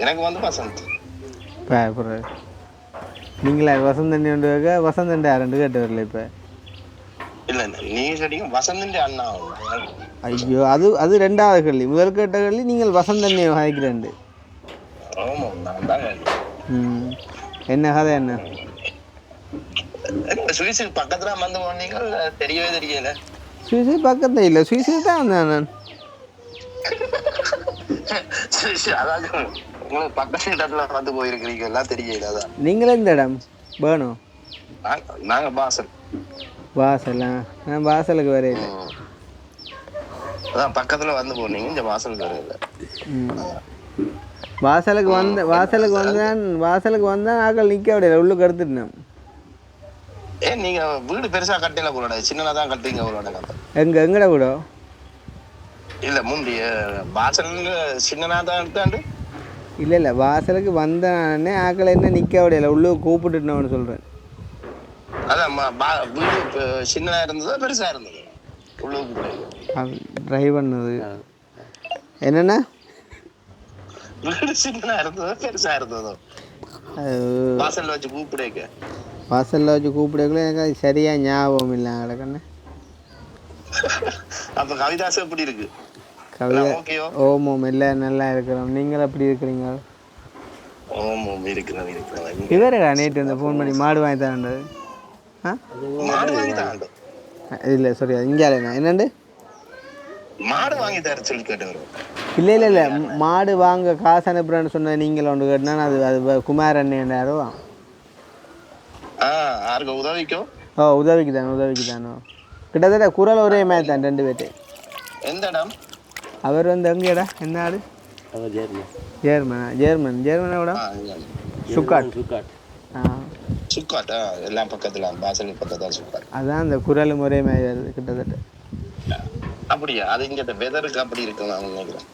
எனக்கு வந்து வசந்த். நீங்களா வசந்தண்ணி ஒன்று வசந்தண்ட 2 கேட்டு வரல இப்போ இல்ல நீங்க கேட்டீங்க வசந்தன் அண்ணா. ஐயோ அது 2வது கேள்வி. முதல் கேட்ட கேள்வி நீங்கள் வசந்தண்ணி வாய்க்கிறேன். ஆமா நான் தான். என்ன கதை என்ன? சுவிஸுக்கு பக்கத்துல வந்து போனீங்க தெரியவே தெரியல. சுவிஸு பக்கத்துல இல்லை சுவிஸுக்கு தான் வந்தேன் நான். அதாவது உங்களுக்கு பக்கத்து இடத்துல வந்து போயிருக்கிறீங்க எல்லாம் தெரியல. அதான் நீங்களே இந்த இடம் வேணும். நாங்க வாசல் வாசலா நான் வாசலுக்கு வரையில அதான் பக்கத்துல வந்து போனீங்க இந்த வாசலுக்கு வரையில. வாசலுக்கு வந்தான் ஆக்கள் நிற்க விடையில உள்ளுக்கு எடுத்துட்டேன். நீங்க வீடு பெருசா கட்டல உங்களோட, சின்னதா தான் கட்டுறீங்க உங்களோட. எங்கட வீடோ இல்ல முந்தைய வாசல் சின்னதா தான் எடுத்தாண்டு. இல்லை வாசலுக்கு வந்தானே ஆக்களை என்ன நிற்க விடையில உள்ளுக்கு கூப்பிட்டுட்டோன்னு சொல்கிறேன். அதான் வீடு சின்னதா இருந்ததோ பெருசா இருந்தது உள்ளுக்கு ட்ரைவ் பண்ணது என்னென்ன வீடு சின்னதா இருந்ததோ பெருசா இருந்ததோ வாசல்ல வச்சு கூப்பிடக்குள்ள எனக்கு அது சரியா ஞாபகம் இல்லை கிடக்கண்ணே. அப்ப கவிதாசு எப்படி இருக்கு? கவிதா ஓமோம் இல்லை நல்லா இருக்கிறோம். நீங்கள் எப்படி இருக்கிறீங்க? ஓமோம் இருக்கிறோம். இவரா நேற்று இந்த ஃபோன் பண்ணி மாடு வாங்கி தரேன்றது? இல்லை சாரி இங்கே என்னண்டு மாடு வாங்கி தர சொல்லி கேட்டு. இல்லை மாடு வாங்க காசு அனுப்புறேன்னு சொன்ன நீங்கள் ஒன்று கேட்டினா அது குமார் அண்ணன் யாரோ உதவிக்கும். உதவிக்கு தானோ கிட்டத்தட்ட குரல் ஒரே மாதிரி தான் ரெண்டு பேர்ட்டு. எந்த இடம்? அவர் வந்து எங்கேடா என்ன ஆடு? ஜெர்மனோட சுக்காட் எல்லாம் பக்கத்துல வாசல் பக்கத்துல சுக்காட். அதான் அந்த குரல் ஒரே மாதிரி வருது கிட்டத்தட்ட. அப்படியா? அது இங்க வெதருக்கு அப்படி இருக்கு நான் நினைக்கிறேன்.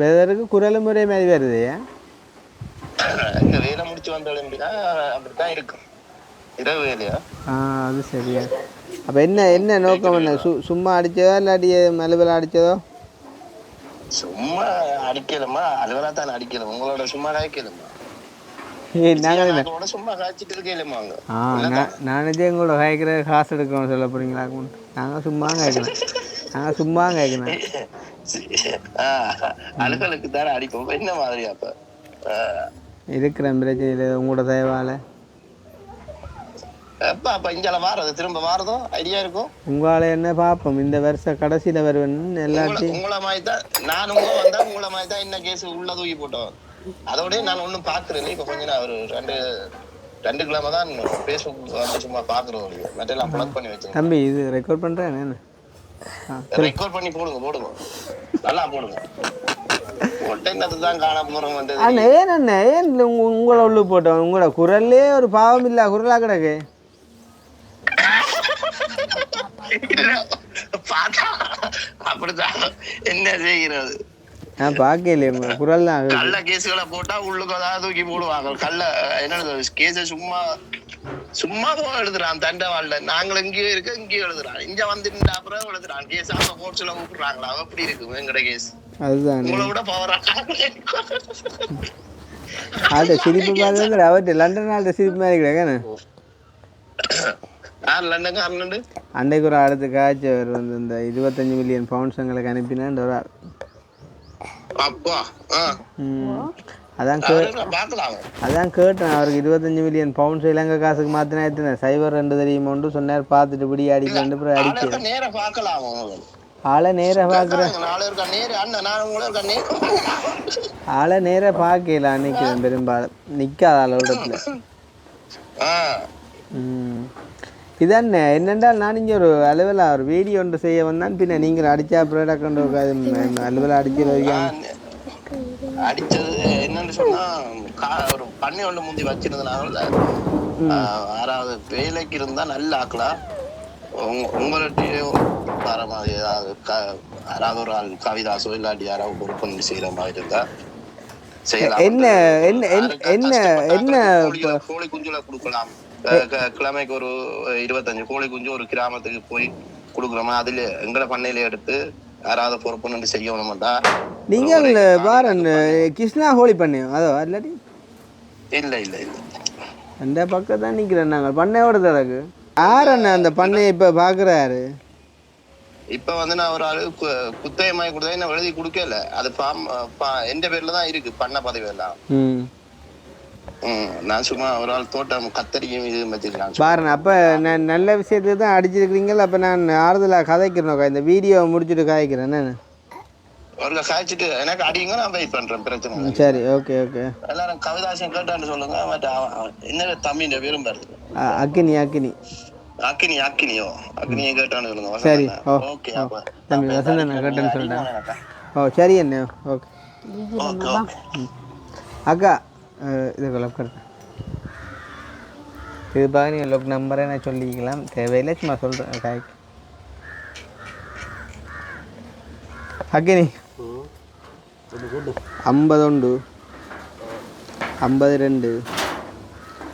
வெதருக்கு குரல் ஒரே மாதிரி வருது. இங்க வேலை முடிச்சு வந்தாலும் அப்படித்தான் இருக்கும் இரவு வேலையா. அது சரியா. அப்போ என்ன நோக்கம் என்ன? சும்மா அடிச்சதோ இல்லாட்டி அலுவலா அடிச்சதோ? சும்மா அடிக்கலமா, அலுவலா தான் அடிக்கல. உங்களோட சும்மா காய்க்கலமா? சும்மா காய்ச்சிட்டு இருக்கேன்மா. நானே உங்களோட காய்க்கிற காசு எடுக்கணும் சொல்ல போறீங்களா? நாங்கள் சும்மா காய்க்கணும். அலுவலுக்கு தானே அடிப்போம். என்ன மாதிரி அப்ப இருக்கிறேன் பிரச்சனை இல்லை உங்களோட தயவால. அப்ப இங்கால வாரது திரும்ப வாரதோ ஐடியா இருக்கும். உங்களால என்ன பாப்போம் இந்த வருஷ கடைசியில வருவேன் எல்லாத்தையும். உங்களை மாதிரி தான் நான் வந்தா உங்களை மாதிரி தான் என்ன கேஸ் உள்ள தூக்கி போட்டோம். அதோடய நான் ஒன்றும் பாக்குறேன். இப்ப கொஞ்சம் நான் ஒரு ரெண்டு கிழமை தான் பேஸ்புக் வந்து சும்மா பாக்குறது. மற்றெல்லாம் பிளக் பண்ணி வச்சேன். தம்பி இது ரெக்கார்ட் பண்றேன். ரெக்கார்ட் பண்ணி போடுங்க நல்லா போடுங்க. ஏன் உங்களை உள்ள போட்டோம்? உங்களோட குரல்லே ஒரு பாவம் இல்ல குரலா கிடக்கு. அப்படிதான் என்ன செய்கிறது. நான் பாக்கலையே உங்க குரல் தான். கள்ள கேஸுகளை போட்டா உள்ளுக்கு அதாவது தூக்கி போடுவாங்க. கள்ள என்ன கேஸ சும்மா எழுதுறான் தண்டவாள்ல. நாங்கள் எங்கேயோ இருக்க இங்கேயோ எழுதுறான். இங்க வந்துட்டு அப்புறம் எழுதுறான் கேஸ். அவங்க கோர்ட்ஸ்ல கூப்பிடுறாங்களா? அப்படி இருக்கு எங்கட கேஸ். அதுதான் உங்களை விட பவரா சிரிப்பு மாதிரி அவர்கிட்ட லண்டன் சிரிப்பு மாதிரி கிடையாது. அன்றைக்கு ஒரு அடுத்த காட்சி அவர் வந்து இந்த 25 மில்லியன் பவுண்ட்ஸ் எங்களுக்கு அனுப்பினான் ஒரு ஆள். அதான் கேட்டேன் அவருக்கு 25 மில்லியன் பவுண்ட்ஸ் இலங்கை காசுக்கு மாத்தினா எத்தனை சைபர் 2 தெரியுமோன்னு சொன்னார். பார்த்துட்டு இப்படி அடிக்கண்டு அடிக்க ஆளை நேர பாக்குறேன். ஆளை நேர பாக்கல நிக்கிறேன். பெரும்பாலும் நிக்காத அளவுல. இதான் என்னென்றால் நான் இங்கே ஒரு அலுவலா ஒரு வீடியோ ஒன்று செய்ய வந்தான். பின்ன நீங்கள் அடிச்சா ப்ராடக்ட் கொண்டு அலுவலா அடிச்சு அடிச்சது என்னன்னு சொன்னா ஒரு பண்ணை ஒன்று முந்தி வச்சிருந்தனால யாராவது வேலைக்கு இருந்தா நல்ல ஆக்கலாம். உங்கள்கிட்டயும் வர மாதிரி யாராவது ஒரு ஆள் கவிதாசோ இல்லாட்டி யாராவது ஒரு பண்ணி செய்யற மாதிரி இருந்தா செய்யலாம். கோழி குஞ்சுல கொடுக்கலாம். கிழமைக்கு ஒரு 25 கோழி குஞ்சு ஒரு கிராமத்துக்கு போய் கொடுக்குறோமா? அதுல எங்களை பண்ணையில எடுத்து யாராவது பொறுப்புன்னு செய்யணுமாட்டா? நீங்கள் பாரன் கிருஷ்ணா ஹோலி பண்ணையும் அதோ இல்லாட்டி இல்ல அந்த பக்கம் தான் நிக்கிறேன். நாங்கள் பண்ணையோட தடக்கு யார் அண்ணா அந்த பண்ணையை இப்ப பாக்குறாரு? இப்ப வந்து நான் ஒரு ஆளு குத்தயமாய் கொடுத்தா என்ன எழுதி கொடுக்கல. அது எந்த பேர்ல தான் இருக்கு பண்ண பதவி எல்லாம். நான் சும்மா ஒரு ஆள் தோட்டம் கத்தரியும் இது வச்சிருக்கேன் பாருங்க. அப்ப நான் நல்ல விஷயத்துக்கு தான் அடிச்சிருக்கீங்களா? அப்ப நான் ஆறுதலா கதைக்கிறேன். இந்த வீடியோ முடிச்சுட்டு காய்க்கிறேன். ஒரு காய்ச்சிட்டு எனக்கு அடிங்க, நான் வெயிட் பண்றேன். பிரச்சனை சரி. ஓகே எல்லாரும் கவிதாசம் கேட்டான்னு சொல்லுங்க. என்ன தம்பின்ற பேரும் பாருங்க. அக்கினியோ கேட்டான்னு சொல்லுங்க. சரி. ஓகே தம்பி வசந்தன் கேட்டேன்னு சொல்லிட்டேன். சரி என்ன. ஓகே. அக்கா இது லொக் இருக்கு இது பாருங்க நீங்கள் லொக் நம்பரை நான் சொல்லிக்கலாம் தேவையில்லை சும்மா சொல்கிறேன் காய்க்கு அக்கினி 51 52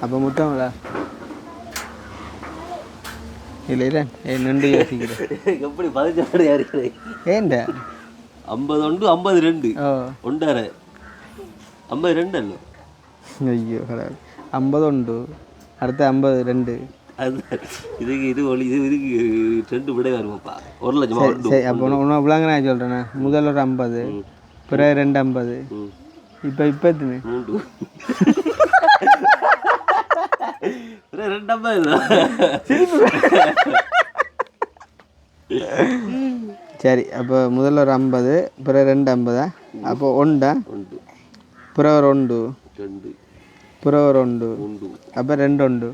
அப்போ முட்டங்களா இல்லை இல்லை நண்டு யோசிக்கிறேன் எப்படி 14 யாரு ஏன்டா 51 52 ஓ ஒன்றாரு 52 அல்ல ஐயோ கடவுள் 51 அடுத்து 52 அது இதுக்கு இது ஒளி இதுக்கு 2 விட வருமாப்பா 1 லட்சம் சரி அப்போ உன்னை விளாங்க நான் சொல்கிறேண்ணே முதல்ல ஒரு 50 பிறகு 250 இப்போ எத்தனை 3 பிறகு 250 சரி அப்போ முதல்ல ஒரு 50 பிறகு 250 அப்போ 1 பிறகு ஒரு 1 பிறகு ஒரு 1 அப்போ 2 1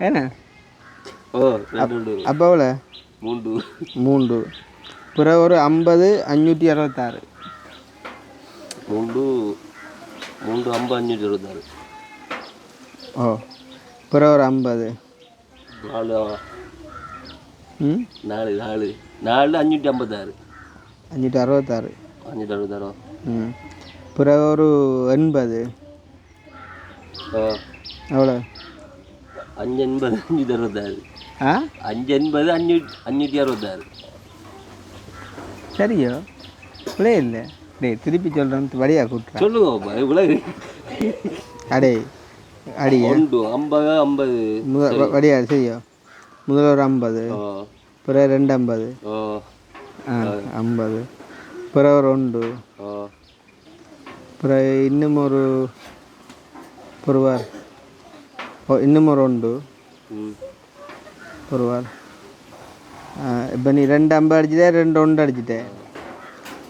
ஏண்ணா அப்போ எவ்வளோ 3 பிறகு ஒரு 50 566 3 50 566 ஓ பிறகு ஒரு 50 4 ம் 4 556 566 566 ம் பிறகு ஒரு 80 எவ்வளோ 580 566 ஆ 580 566 சரியோ இவ்வளோ இல்லை டேய் திருப்பி சொல்கிறேன் வழியாக கூட்டுறேன் சொல்லுங்க இவ்வளோ அடே அடியா 50 வழியா செய்யோ முதல்ல ஒரு 50 பிறகு 250 50 பிறகு ஒரு 1 பிறகு இன்னும் ஒரு பொருவார் இன்னும் ஒரு 1 பொருவார் இப்போ நீ 2 50 அடிச்சுட்டே 2 1 அடிச்சுட்டேன்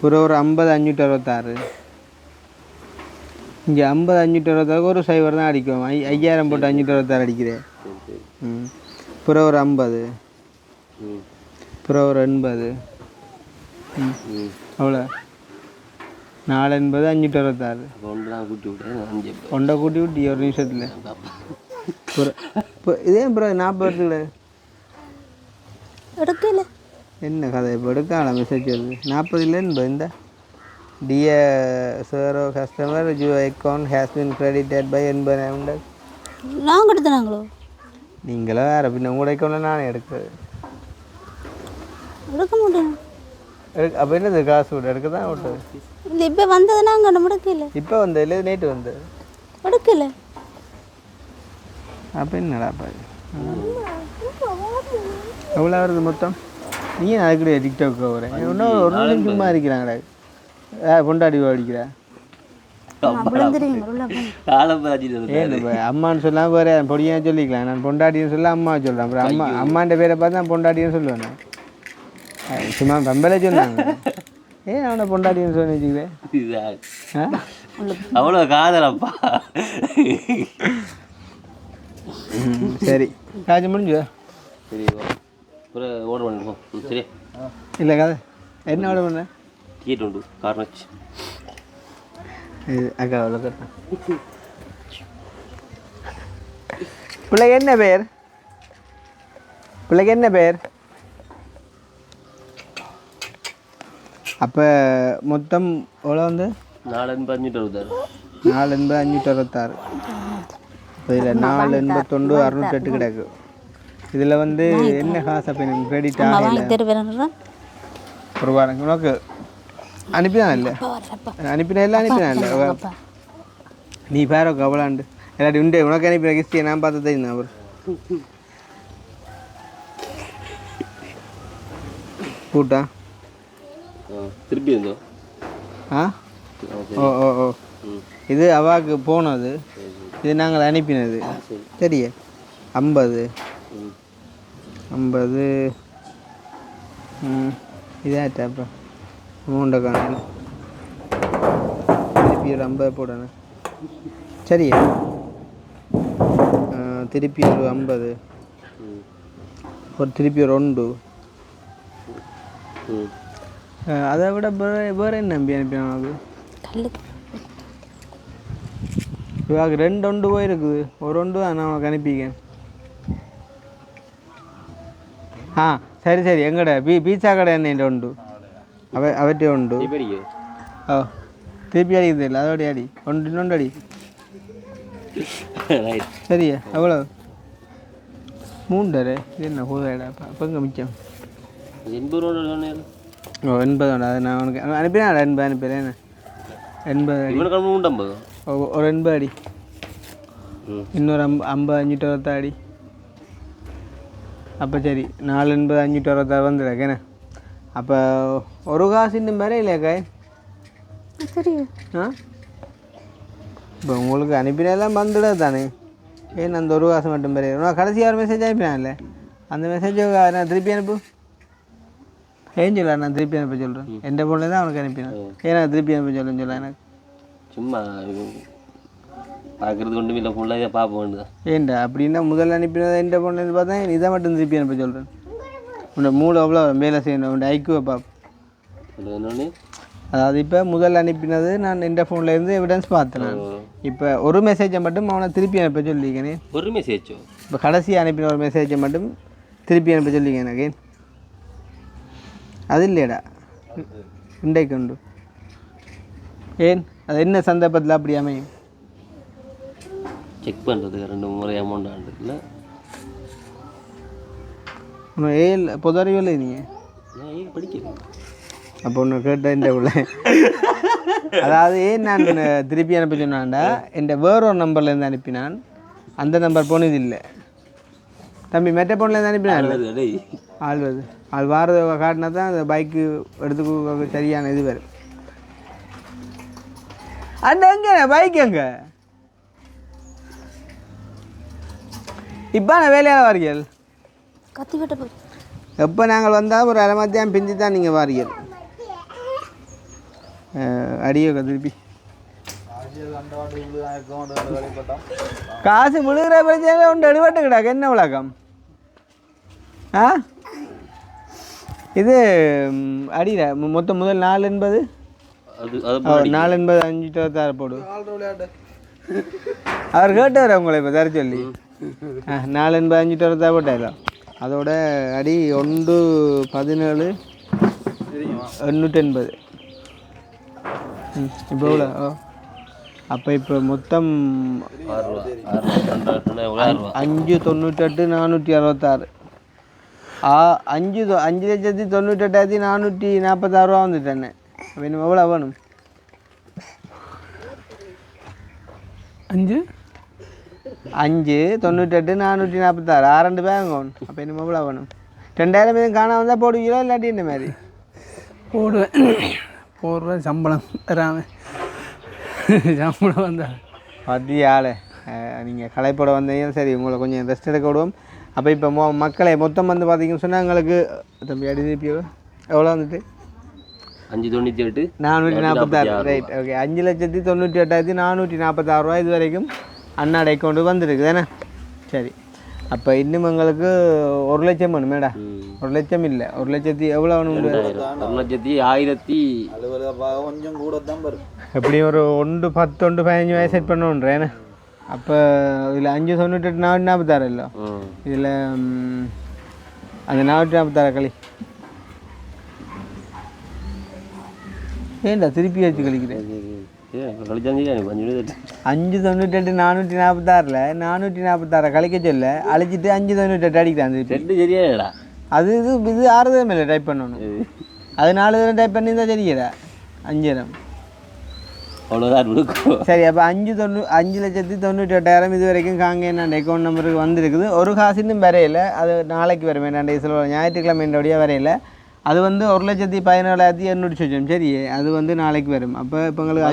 பிறகு ஒரு 50 566 இங்கே 50 566 ஒரு சைவர் தான் அடிக்கும் 5000 போட்டு 566 அடிக்கிறேன் பிறகு ஒரு 50 பிறகு ஒரு 80 அவ்வளோ 4 80 566 ஒன்றை கூட்டி விட்டு ஒரு நிமிஷத்தில் இப்போ இதே பிறகு 40 வருதுல எடுக்கல என்ன கதை இப்போ எடுக்கலாம் மெசேஜ் வருது 40 இல்லைன்னு இந்த டியர் சரோ customer your account has been credited by 80 நாங்கள் எடுத்துனாங்களோ நீங்களோ வேறு பின்ன உங்களோட அக்கௌண்ட்டில் நானே எடுக்கிறது எடுக்க மாட்டேன் அப்போ என்னது காசு விட எடுக்க தான் விட்டது இல்லை இப்போ வந்தது நாங்கள் நம்ம எடுக்கல இப்போ வந்து இல்லை நேற்று வந்து எடுக்கல அப்போ என்னடா பாரு எவ்வளோ வருது மொத்தம் நீ அதுக்கிட்ட டிக்டாக் வரேன் இன்னும் ஒரு நிமிஷம் சும்மா இருக்கிறாங்கடா பொண்டாடி அடிக்கிறா ஏன் அம்மான்னு சொல்லாமல் வேறு பொடியாக சொல்லிக்கலாம் நான் பொண்டாட்டின்னு சொல்ல அம்மா சொல்கிறேன் அப்புறம் அம்மாண்ட பேரை பார்த்து நான் பொண்டாட்டின்னு சொல்லுவேன் நான் சும்மா பம்பளை சொன்னாங்க ஏன் அவனை பொண்டாட்டின்னு சொல்லி வச்சுக்கிறேன் அவ்வளோ காதலப்பா சரி காய்ச்சி முடிஞ்சு சரி அப்புறம் ஓர்டர் பண்ணிருக்கோம் சரி இல்லை கதை என்ன ஆர்டர் பண்ண டிக்கெட் உண்டு கார்னச் இது அக்கா அவ்வளோ கட்டேன் பிள்ளைக்கு என்ன பேர் பிள்ளைக்கு என்ன பேர் அப்போ மொத்தம் எவ்வளோ வந்து 4 566 4 566 இப்போ இதில் 4 89 608 கிடக்கு இதில் வந்து என்ன காசு அப்போ எனக்கு கிரெடிட் ஆகலை ஒரு வாரம் உனக்கு அனுப்பிதான் இல்லை அனுப்பினா இல்லை அனுப்பினா இல்லை நீ பேரோ கவலாண்டு எல்லாத்தையும் உண்டு உனக்கு அனுப்பின கிஸ்டியை நான் பார்த்து தெரியும் அவர் கூட்டா திருப்பி இருந்தோம் ஆ ஓ ஓ ஓ இது அவாவுக்கு போனது இது நாங்கள் அனுப்பினது சரியா 50 50 இதாட்டா அப்போ அமௌண்ட்டை காணும் திருப்பி ஒரு 50 போடணும் சரியா திருப்பி ஒரு 50 ஒரு திருப்பி ஒரு 1 அதை விட வேறு என்ன நம்பி அனுப்பினாங்க இவாக்கு 2 ஒன்று போயிருக்குது, ஒரு ஒன்று நான் உனக்கு அனுப்பிக்கேன். ஆ சரி சரி, எங்கட பீச்சா கடை என்ன உண்டு அவற்றே உண்டு. ஓ திருப்பி அடிக்கிறது இல்லை, அதோடைய அடி இன்னொன்று அடி. சரியா எவ்வளோ 3 இது என்ன போதாடா அப்போ மிச்சம் 80 ரூபா. ஓ 80 அதை நான் உனக்கு அனுப்பினேன். 80 அனுப்பிடுறேன். 80 அடி ஒரு 80 அடி, இன்னொரு 50 526 அடி. அப்போ சரி 4 80 526 வந்துடுறேன். அப்போ ஒரு காசு இன்னும் வேற இல்லையாக்கா? தெரியும். ஆ இப்போ உங்களுக்கு அனுப்பினெல்லாம் வந்துடுது தானே, ஏன் அந்த ஒரு காசு மட்டும் பெரிய நான் கடைசியாக ஒரு மெசேஜ் அனுப்பினான்ல, அந்த மெசேஜை நான் திருப்பி அனுப்பு. ஏன் சொல்ல நான் திருப்பி அனுப்ப சொல்கிறேன். எந்த ஃபோனில் தான் அவனுக்கு அனுப்பினேன். ஏன்னா திருப்பி அனுப்ப சொல்லுன்னு சொல்ல எனக்கு சும்மா பார்க்குறது ஒன்றும் இல்லை, ஃபுல்லாக இதை பார்ப்ப வேண்டியதான். ஏன்டா அப்படின்னா முதல்ல அனுப்பினதை எந்த ஃபோன்லேருந்து பார்த்தா இதை மட்டும் திருப்பி அனுப்ப சொல்கிறேன். உன்னோட மூளை அவ்வளோ வேலை செய்யணும், உன்னோட ஐக்குவை பார்ப்போம். என்னொன்று அதாவது இப்போ முதல்ல அனுப்பினது நான் எந்த ஃபோன்லேருந்து எவிடன்ஸ் பார்த்தேன். நான் இப்போ ஒரு மெசேஜை மட்டும் அவனை திருப்பி அனுப்ப சொல்லிக்கனே. ஒரு மெசேஜோ இப்போ கடைசியாக அனுப்பின ஒரு மெசேஜை மட்டும் திருப்பி அனுப்ப சொல்லிக்க எனக்கு. அது இல்லையடா இன்றைக்கு உண்டு. ஏன் அது என்ன சந்தர்ப்பத்தில் அப்படி அமையும்? செக் பண்ணுறதுக்கு 2 முறை அமௌண்ட் ஆண்டுக்குல உன்னை ஏல் பொது அறிவில்லை நீங்கள் நான் ஏன் படிக்கிறேன். அப்போ ஒன்று கேட்டேன் இந்த உள்ள அதாவது ஏன் நான் திருப்பி அனுப்ப சொன்னான்டா, என் வேறொரு நம்பர்லேருந்து அனுப்பினான், அந்த நம்பர் போனது இல்லை தம்பி. மெட்ட ஃபோன்லேருந்து அனுப்பினான். ஆள் வாரதை காட்டினா தான் அந்த பைக்கு எடுத்துக்க சரியான இது வரும். அந்த எங்கே பைக் எங்கே இப்போ நான் வேலையால் வாரியல் கத்தி விட்ட போய் எப்போ நாங்கள் வந்தால் ஒரு அரை மத்தியம் பிஞ்சு தான் நீங்கள் வாரியல். அடியோ திருப்பி காசு விழுகிற பிரச்சனை ஒன்று அடிபட்டு கிடாக்கு. என்ன விளக்கம்? ஆ இது அடியில மொத்தம் முதல் 4 என்பது 4 என்பது 526 போடு. அவர் கேட்டவர் உங்களை இப்போ தர சொல்லி 4 என்பது 526 போட்டாரா? அதோட அடி 1 17 880. இப்போ எவ்வளோ? அப்போ இப்போ மொத்தம் 598 466. 5,98,446 ரூபா வந்துட்டேன்னு. வேணும் எவ்வளோ வேணும்? 5,98,446 6 பேருங்க. அப்போ என்ன எவ்வளோ வேணும்? 2000 பேரும் காணாம வந்தால் போடுவீங்களா இல்லாட்டி இந்த மாதிரி? போடுவேன். போடுற சம்பளம் தராமல் சம்பளம் வந்தால் பத்தியால் நீங்கள் கலைப்பட வந்தீங்க. சரி உங்களை கொஞ்சம் ரெஸ்ட் எடுக்க விடுவோம். அப்போ இப்போ மக்களை மொத்தம் வந்து பார்த்தீங்கன்னு சொன்னால் எங்களுக்கு தம்பி அடிதிப்பியோ எவ்வளோ வந்துட்டு 598 446. ரைட் ஓகே 5,98,446 ரூபா இது வரைக்கும் அண்ணாட அக்கௌண்ட்டு வந்துருக்கு தானே. சரி அப்போ இன்னும் எங்களுக்கு 1 லட்சம் வேணும் மேடா. 1 லட்சம் இல்லை 1 லட்சத்தி எவ்வளோ வேணும்? 1,10,000 கொஞ்சம் கூட தான் வரும். எப்படியும் ஒரு 1 10 1 15 வயசு செட் பண்ணுன்றேன் ஏன்னா. அப்போ இதில் 598 446 இல்லை இதில் அந்த 446 களி ஏன்டா திருப்பி வச்சு கழிக்கிறேன். 598 446 446 கழிக்க சொல்ல அழிச்சிட்டு 598 அடிக்கிறான் திருப்பி. சரியாடா அது இது 6 தரம் இல்லை டைப் பண்ணணும். அது 4 தரம் டைப் பண்ணி தான் சரியாடா 5 தரம். அவ்வளோதான் இருக்கும். சரி அப்போ 5,98,000 இது வரைக்கும் காங்க என்ன அக்கௌண்ட் நம்பருக்கு வந்துருக்குது. ஒரு காசு இன்னும் வரையில, அது நாளைக்கு வரும். என்னென்ன சொல்லுவாங்க ஞாயிற்றுக்கிழமை என்னோடைய வரையில அது வந்து 1,17,800 சொச்சம். சரி அது வந்து நாளைக்கு வரும். அப்போ இப்போ உங்களுக்கு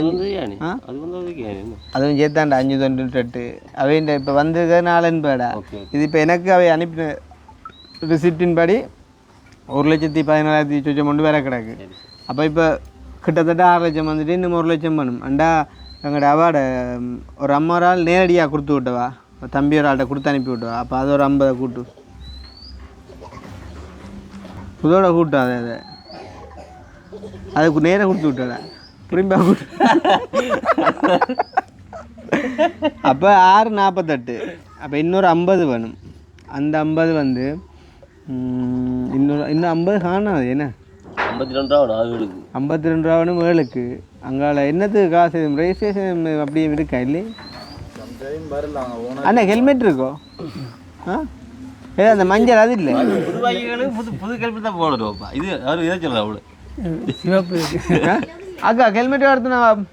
அதுவும் சேர்த்தாண்டா 598 அவைண்ட இப்போ வந்திருக்க 4 பேடா. இது இப்போ எனக்கு அவை அனுப்பின ரிசிப்டின் படி 1,17,800 சொச்சம் கொண்டு வர கிடக்கு. அப்போ இப்போ கிட்டத்தட்ட 6 லட்சம் வந்துட்டு இன்னும் 1 லட்சம் வேணும். அண்டா எங்களோட அவார்டை ஒரு அம்மாரால் நேரடியாக கொடுத்து விட்டவா, தம்பி ஒரு ஆள்கிட்ட கொடுத்து அனுப்பி விட்டவா. அப்போ அது ஒரு 50 கூட்டு இதோட கூட்டம். அதை அதுக்கு நேராக கொடுத்து விட்டடா புரியும்பா கூட்டு அப்போ 6:48. அப்போ இன்னொரு 50 வேணும். அந்த 50 வந்து இன்னும் 50 காணாது என்ன 52 ரூபா ஆகுதுக்கு 52 ரூபா வேணும் வேலுக்கு. அங்கால என்னத்துக்கு காசு ரெஜிஸ்ட்ரேஷன் அப்படியே இருக்கா இல்லை அண்ணா ஹெல்மெட் இருக்கோ? ஏதோ அந்த மஞ்சள் அது இல்லை புது பைக்குகளுக்கு புது ஹெல்மெட் தான் போடணும்ப்பா. இது அவர் இதை சொல்லலாம் அவ்வளோ சிவப்பு அக்கா ஹெல்மெட் எடுத்து நான்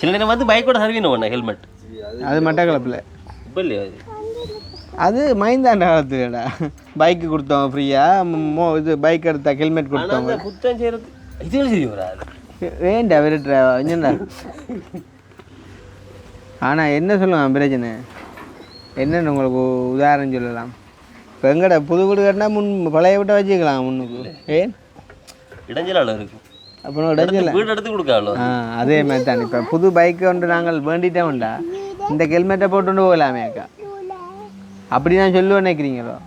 சில நேரம் வந்து பைக்கோட சர்வீஸ் பண்ண ஹெல்மெட் அது மட்டக்களப்பில் இப்போ இல்லையா அது மைந்தாண்ட காலத்துலடா பைக்கு கொடுத்தோம் ஃப்ரீயாக இது பைக் எடுத்தா ஹெல்மெட் கொடுத்தோம். புத்தம் செய்கிறது இது சரி வராது வேண்டா விரட்டுறா என்னடா. ஆனால் என்ன சொல்லுவான் பிரச்சனை என்னென்னு உங்களுக்கு உதாரணம் சொல்லலாம். இப்போ எங்கட புது வீடு கட்டினா பழைய வீட்டை வச்சுக்கலாம் முன்னுக்கு. ஏன் இடைஞ்சலால இருக்கும் அப்புறம் இடைஞ்சல வீடு எடுத்து கொடுக்காளோ. அதே மாதிரி தான். இப்போ புது பைக்கு ஒன்று நாங்கள் வேண்டிட்டோம்டா இந்த ஹெல்மெட்டை போட்டு போகலாமே அக்கா அப்படி நான் சொல்லுவேன் நினைக்கிறீங்களோ?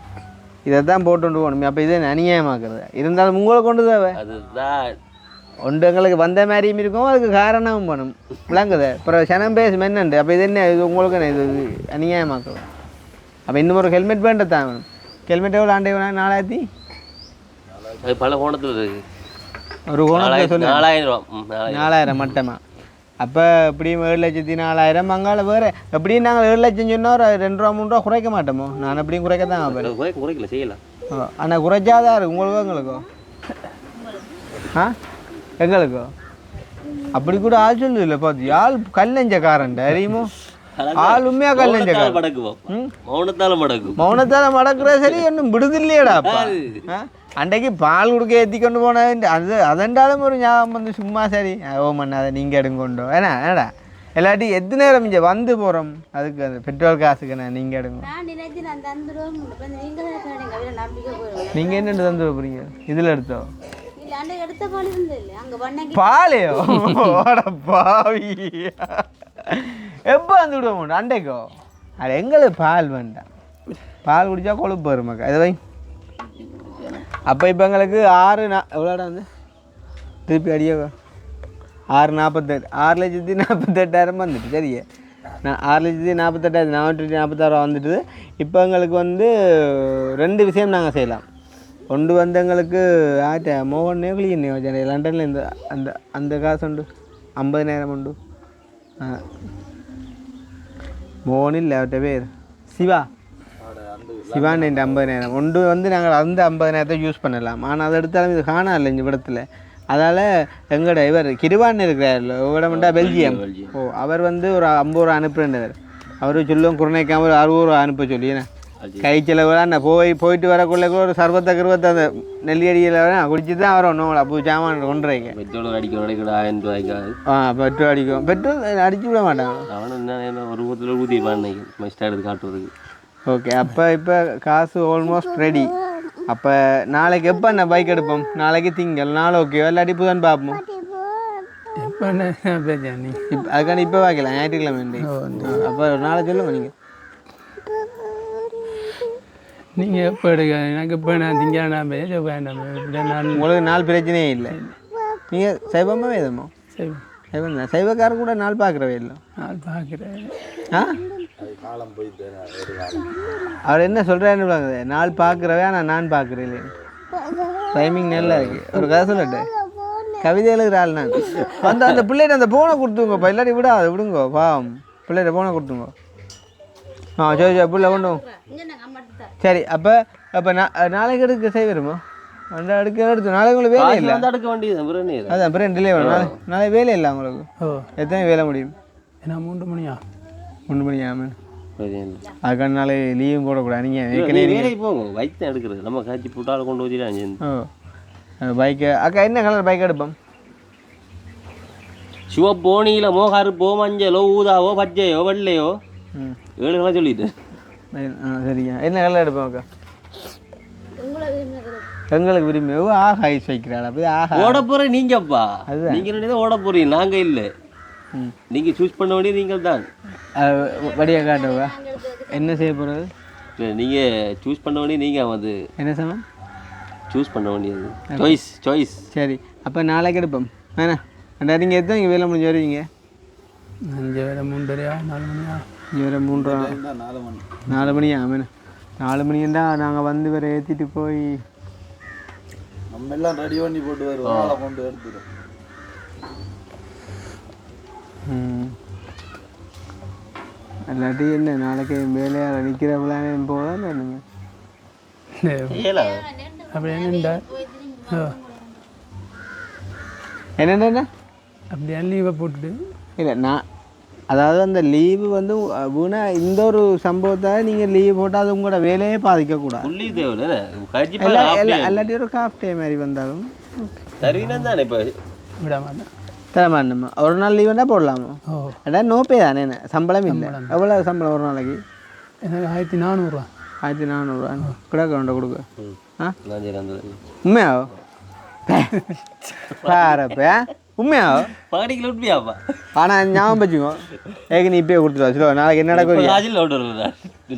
இதை தான் போட்டு போகணுமே. அப்போ இதை அநியாயமாக்குறது இருந்தாலும் உங்களை கொண்டு தேவை அதுதான் ஒன்று எங்களுக்கு வந்த மாதிரியும் இருக்கும் அதுக்கு காரணமும் பண்ணும் விளங்குது. அப்புறம் சனம் பேசும் என்னண்டு அப்போ இது என்ன இது உங்களுக்கு என்ன இது அநியாயமாக்குறது. அப்போ இன்னும் ஒரு ஹெல்மெட் வேண்டத்தான் வேணும். ஹெல்மெட் எவ்வளோ ஆண்டே வேணா 4000 அது பல கோணத்தில் இருக்கு. ஒரு கோணத்தில் சொல்லி 4000 ரூபா 4000 மட்டமா. அப்போ எப்படியும் 7,04,000 அங்கால வேறு எப்படியும் நாங்கள் 7 லட்சம் சொன்னால் ஒரு 2 ரூபா 3 ரூபா குறைக்க மாட்டோமோ. நான் எப்படியும் குறைக்க தான் குறைக்கல செய்யலாம். ஆனால் குறைச்சாதான் இருக்கு உங்களுக்கோ எங்களுக்கோ எங்களுக்கோ அப்படி கூட ஆள் சொல்லு இல்லை பார்த்து ஆள் கல்லஞ்சக்காரன் அறியுமோ ஆள் உண்மையாக கல்லஞ்சக்காரன் மௌனத்தால் மடக்குற சரி ஒன்றும் விடுதில்லையடாப்பா. அன்றைக்கு பால் கொடுக்க ஏற்றி கொண்டு போனேன் அதென்றாலும் ஒரு ஞாபகம் வந்து சும்மா சரி ஓமண்ணா அதை நீங்கள் எடுங்க கொண்டோ என்னடா எல்லாட்டி எத்தனை நேரம் இங்கே வந்து போகிறோம் அதுக்கு அந்த பெட்ரோல் காசுக்கு நான் நீங்கள் எடுங்க. நீங்கள் என்னென்னு தந்துட போகிறீங்க இதில் எடுத்தோ பாலையோ பாவி எப்போ வந்து விடுவோம் அண்டைக்கோ அது எங்களுக்கு பால் வேண்டாம். பால் குடித்தா கொழுப்பு வருமாக்கா இதை வை. அப்போ இப்போ எங்களுக்கு 6 எவ்வளோடா வந்து திருப்பி அடியோ 6,48 6,48,000 வந்துட்டு சரியே. நான் 6,48,446 வந்துட்டு. இப்போ எங்களுக்கு வந்து 2 விஷயம் நாங்கள் செய்யலாம். ஒன்று வந்து எங்களுக்கு ஆட்ட மோகன் நேக்லின்னு வச்சேன் லண்டனில் இந்த அந்த அந்த காசு உண்டு 50,000 உண்டு. மோகன் இல்லை அவர்கிட்ட பேர் சிவான் இந்த 50,000 ஒன்று வந்து நாங்கள் அந்த 50,000 யூஸ் பண்ணலாம். ஆனால் அதை எடுத்தாலும் இது காணா இல்லை இந்த இடத்துல. அதனால் எங்களோட இவர் கிருவான் இருக்கிறார் இவடமெண்டா பெல்ஜியம். அவர் வந்து ஒரு 50 ரூபா அனுப்புறேன்வர். அவர் சொல்லுவோம் குறைக்காம ஒரு 60 ரூபா அனுப்ப சொல்லி ஏன்னா கை செலவுலாம் நான் போயிட்டு வரக்குள்ளே கூட ஒரு சர்வத்தை கிருவத்தை அந்த நெல்லியடியில் குடிச்சு தான் வரணும். அப்போ சாமான் கொண்டுறீங்க பெட்ரோல் அடிக்கும் 1000 ரூபாய்க்காது. பெட்ரோல் அடிக்கும் பெட்ரோல் அடிச்சு விட மாட்டாங்க. அவனு ஒரு ரூபத்தில் ஊற்றிப்பான் மஸ்ட் எடுத்து காட்டுறதுக்கு. ஓகே அப்போ இப்போ காசு ஆல்மோஸ்ட் ரெடி. அப்போ நாளைக்கு எப்போ நான் பைக் எடுப்போம்? நாளைக்கு திங்கள் நாள் ஓகே இல்லாட்டி புதன் பார்ப்போம். இப்போ என்ன பேச்சா நீ இப்போ அதுக்கான இப்போ பார்க்கலாம் ஞாயிற்றுக்கிழமை. அப்போ ஒரு நாளை சொல்லுங்க நீங்கள் எப்போ எடுக்க எனக்கு இப்போ நான் திங்காண்டாம் பேச வேண்டாம் நான் உங்களுக்கு நாள் பிரச்சனையே இல்லை. நீங்கள் சைவமா வேதமோ? சைவம் தான். சைவக்காரன் கூட நாள் பார்க்குறவே இல்லை. நாள் பார்க்குறேன். அவர் என்ன சொல்கிறாருன்னு நாள் பார்க்குறவே ஆனால் நான் பார்க்குறேன் இல்லை. டைமிங் நல்லா இருக்கு. ஒரு கதை சொல்லட்டு கவிதை எழுதுகிற ஆள் நான் வந்து அந்த பிள்ளைகிட்ட அந்த ஃபோனை கொடுத்துங்கப்பா இல்லாட்டி விடாது விடுங்கோ பாவம் பிள்ளைகிட்ட ஃபோனை கொடுத்துங்க. சரி சரி பிள்ளை கொண்டு சரி. அப்போ நாளைக்கு எடுக்க செய்வோமா எடுத்து நாளைக்கு உங்களுக்கு வேலை இல்லை எடுக்க வேண்டியது அதான் பிறகு டிலே வரும். நாளைக்கு வேலை இல்லை உங்களுக்கு எத்தனை வேலை முடியும்? ஏன்னா 3 மணியா 3 மணியாம அதுக்கான நாளைக்கு லீவும் போடக்கூடாது. நீங்கள் வேலைக்கு போங்க பைக் தான் எடுக்கிறது நம்ம காய்ச்சி போட்டாலும் கொண்டு வச்சுட்டு பைக்கு அக்கா என்ன கலர் பைக் எடுப்போம்? சிவப்போ நீலமோ கருப்போ மஞ்சளோ ஊதாவோ பச்சையோ வெள்ளையோ 7 கலர் சொல்லிட்டு சரியா என்ன கலர் எடுப்போம் அக்கா? எங்களுக்கு விரும்பி ஆஹா ஐஸ் வைக்கிறாள் அப்படி ஆஹா ஓட போகிற நீங்கப்பா. அதுதான் நீங்கள் ஓட போகிறீங்க நாங்கள் இல்லை. நீங்கள் சூஸ் பண்ண வேண்டியது நீங்கள் தான். வடியாக காட்டுவா என்ன செய்ய போகிறது? நீங்கள் சூஸ் பண்ண வேண்டியது நீங்கள் வந்து என்ன சூஸ் பண்ண வேண்டியது சாய்ஸ். சரி அப்போ நாளைக்கு எடுப்போம் வேணா அண்ணா நீங்கள் எத்தனை இங்கே வேலை முடிஞ்சு வருவீங்க? 5 வேலை 3:30 4 மணியா? இங்கே வேறு 3 4 மணியா? ஆமாண்ணா 4 மணின்னா நாங்கள் வந்து வேறு ஏற்றிட்டு போய் நம்ம எல்லாம் ரெடி பண்ணி போட்டு வருவோம் கொண்டு எடுத்துடும். இல்லாட்டி என்ன நாளைக்கு வேலையாக நிற்கிற பிளானே போதான் என்னங்க அப்படி என்னண்டா என்னென்ன அப்படியே லீவை போட்டுட்டு இல்லை நான் அதாவது அந்த லீவு வந்து வீணா இந்த ஒரு சம்பவத்தை நீங்கள் லீவ் போட்டால் அது உங்களோட வேலையே பாதிக்கக்கூடாது. இல்லாட்டி ஒரு காஃப் டே மாதிரி வந்தாலும் விட மாட்டேன் தர மாட்டேம்மா. ஒரு நாள் லீவ் வந்தால் போடலாமா? அதான் நோப்பே தானே என்ன சம்பளம் இல்லை. எவ்வளோ சம்பளம் ஒரு நாளைக்கு? எனக்கு 1400 1400 கிடக்க வேண்ட கொடுக்க. உண்மையாவோ பாரப்ப உண்மையாவோ பாடிக்கல உண்மையாப்பா. ஆனால் ஞாபகம் வச்சுக்கோ ஏக்கு நீ இப்பயே கொடுத்துருவா சொல்லுவா நாளைக்கு என்ன நடக்கும்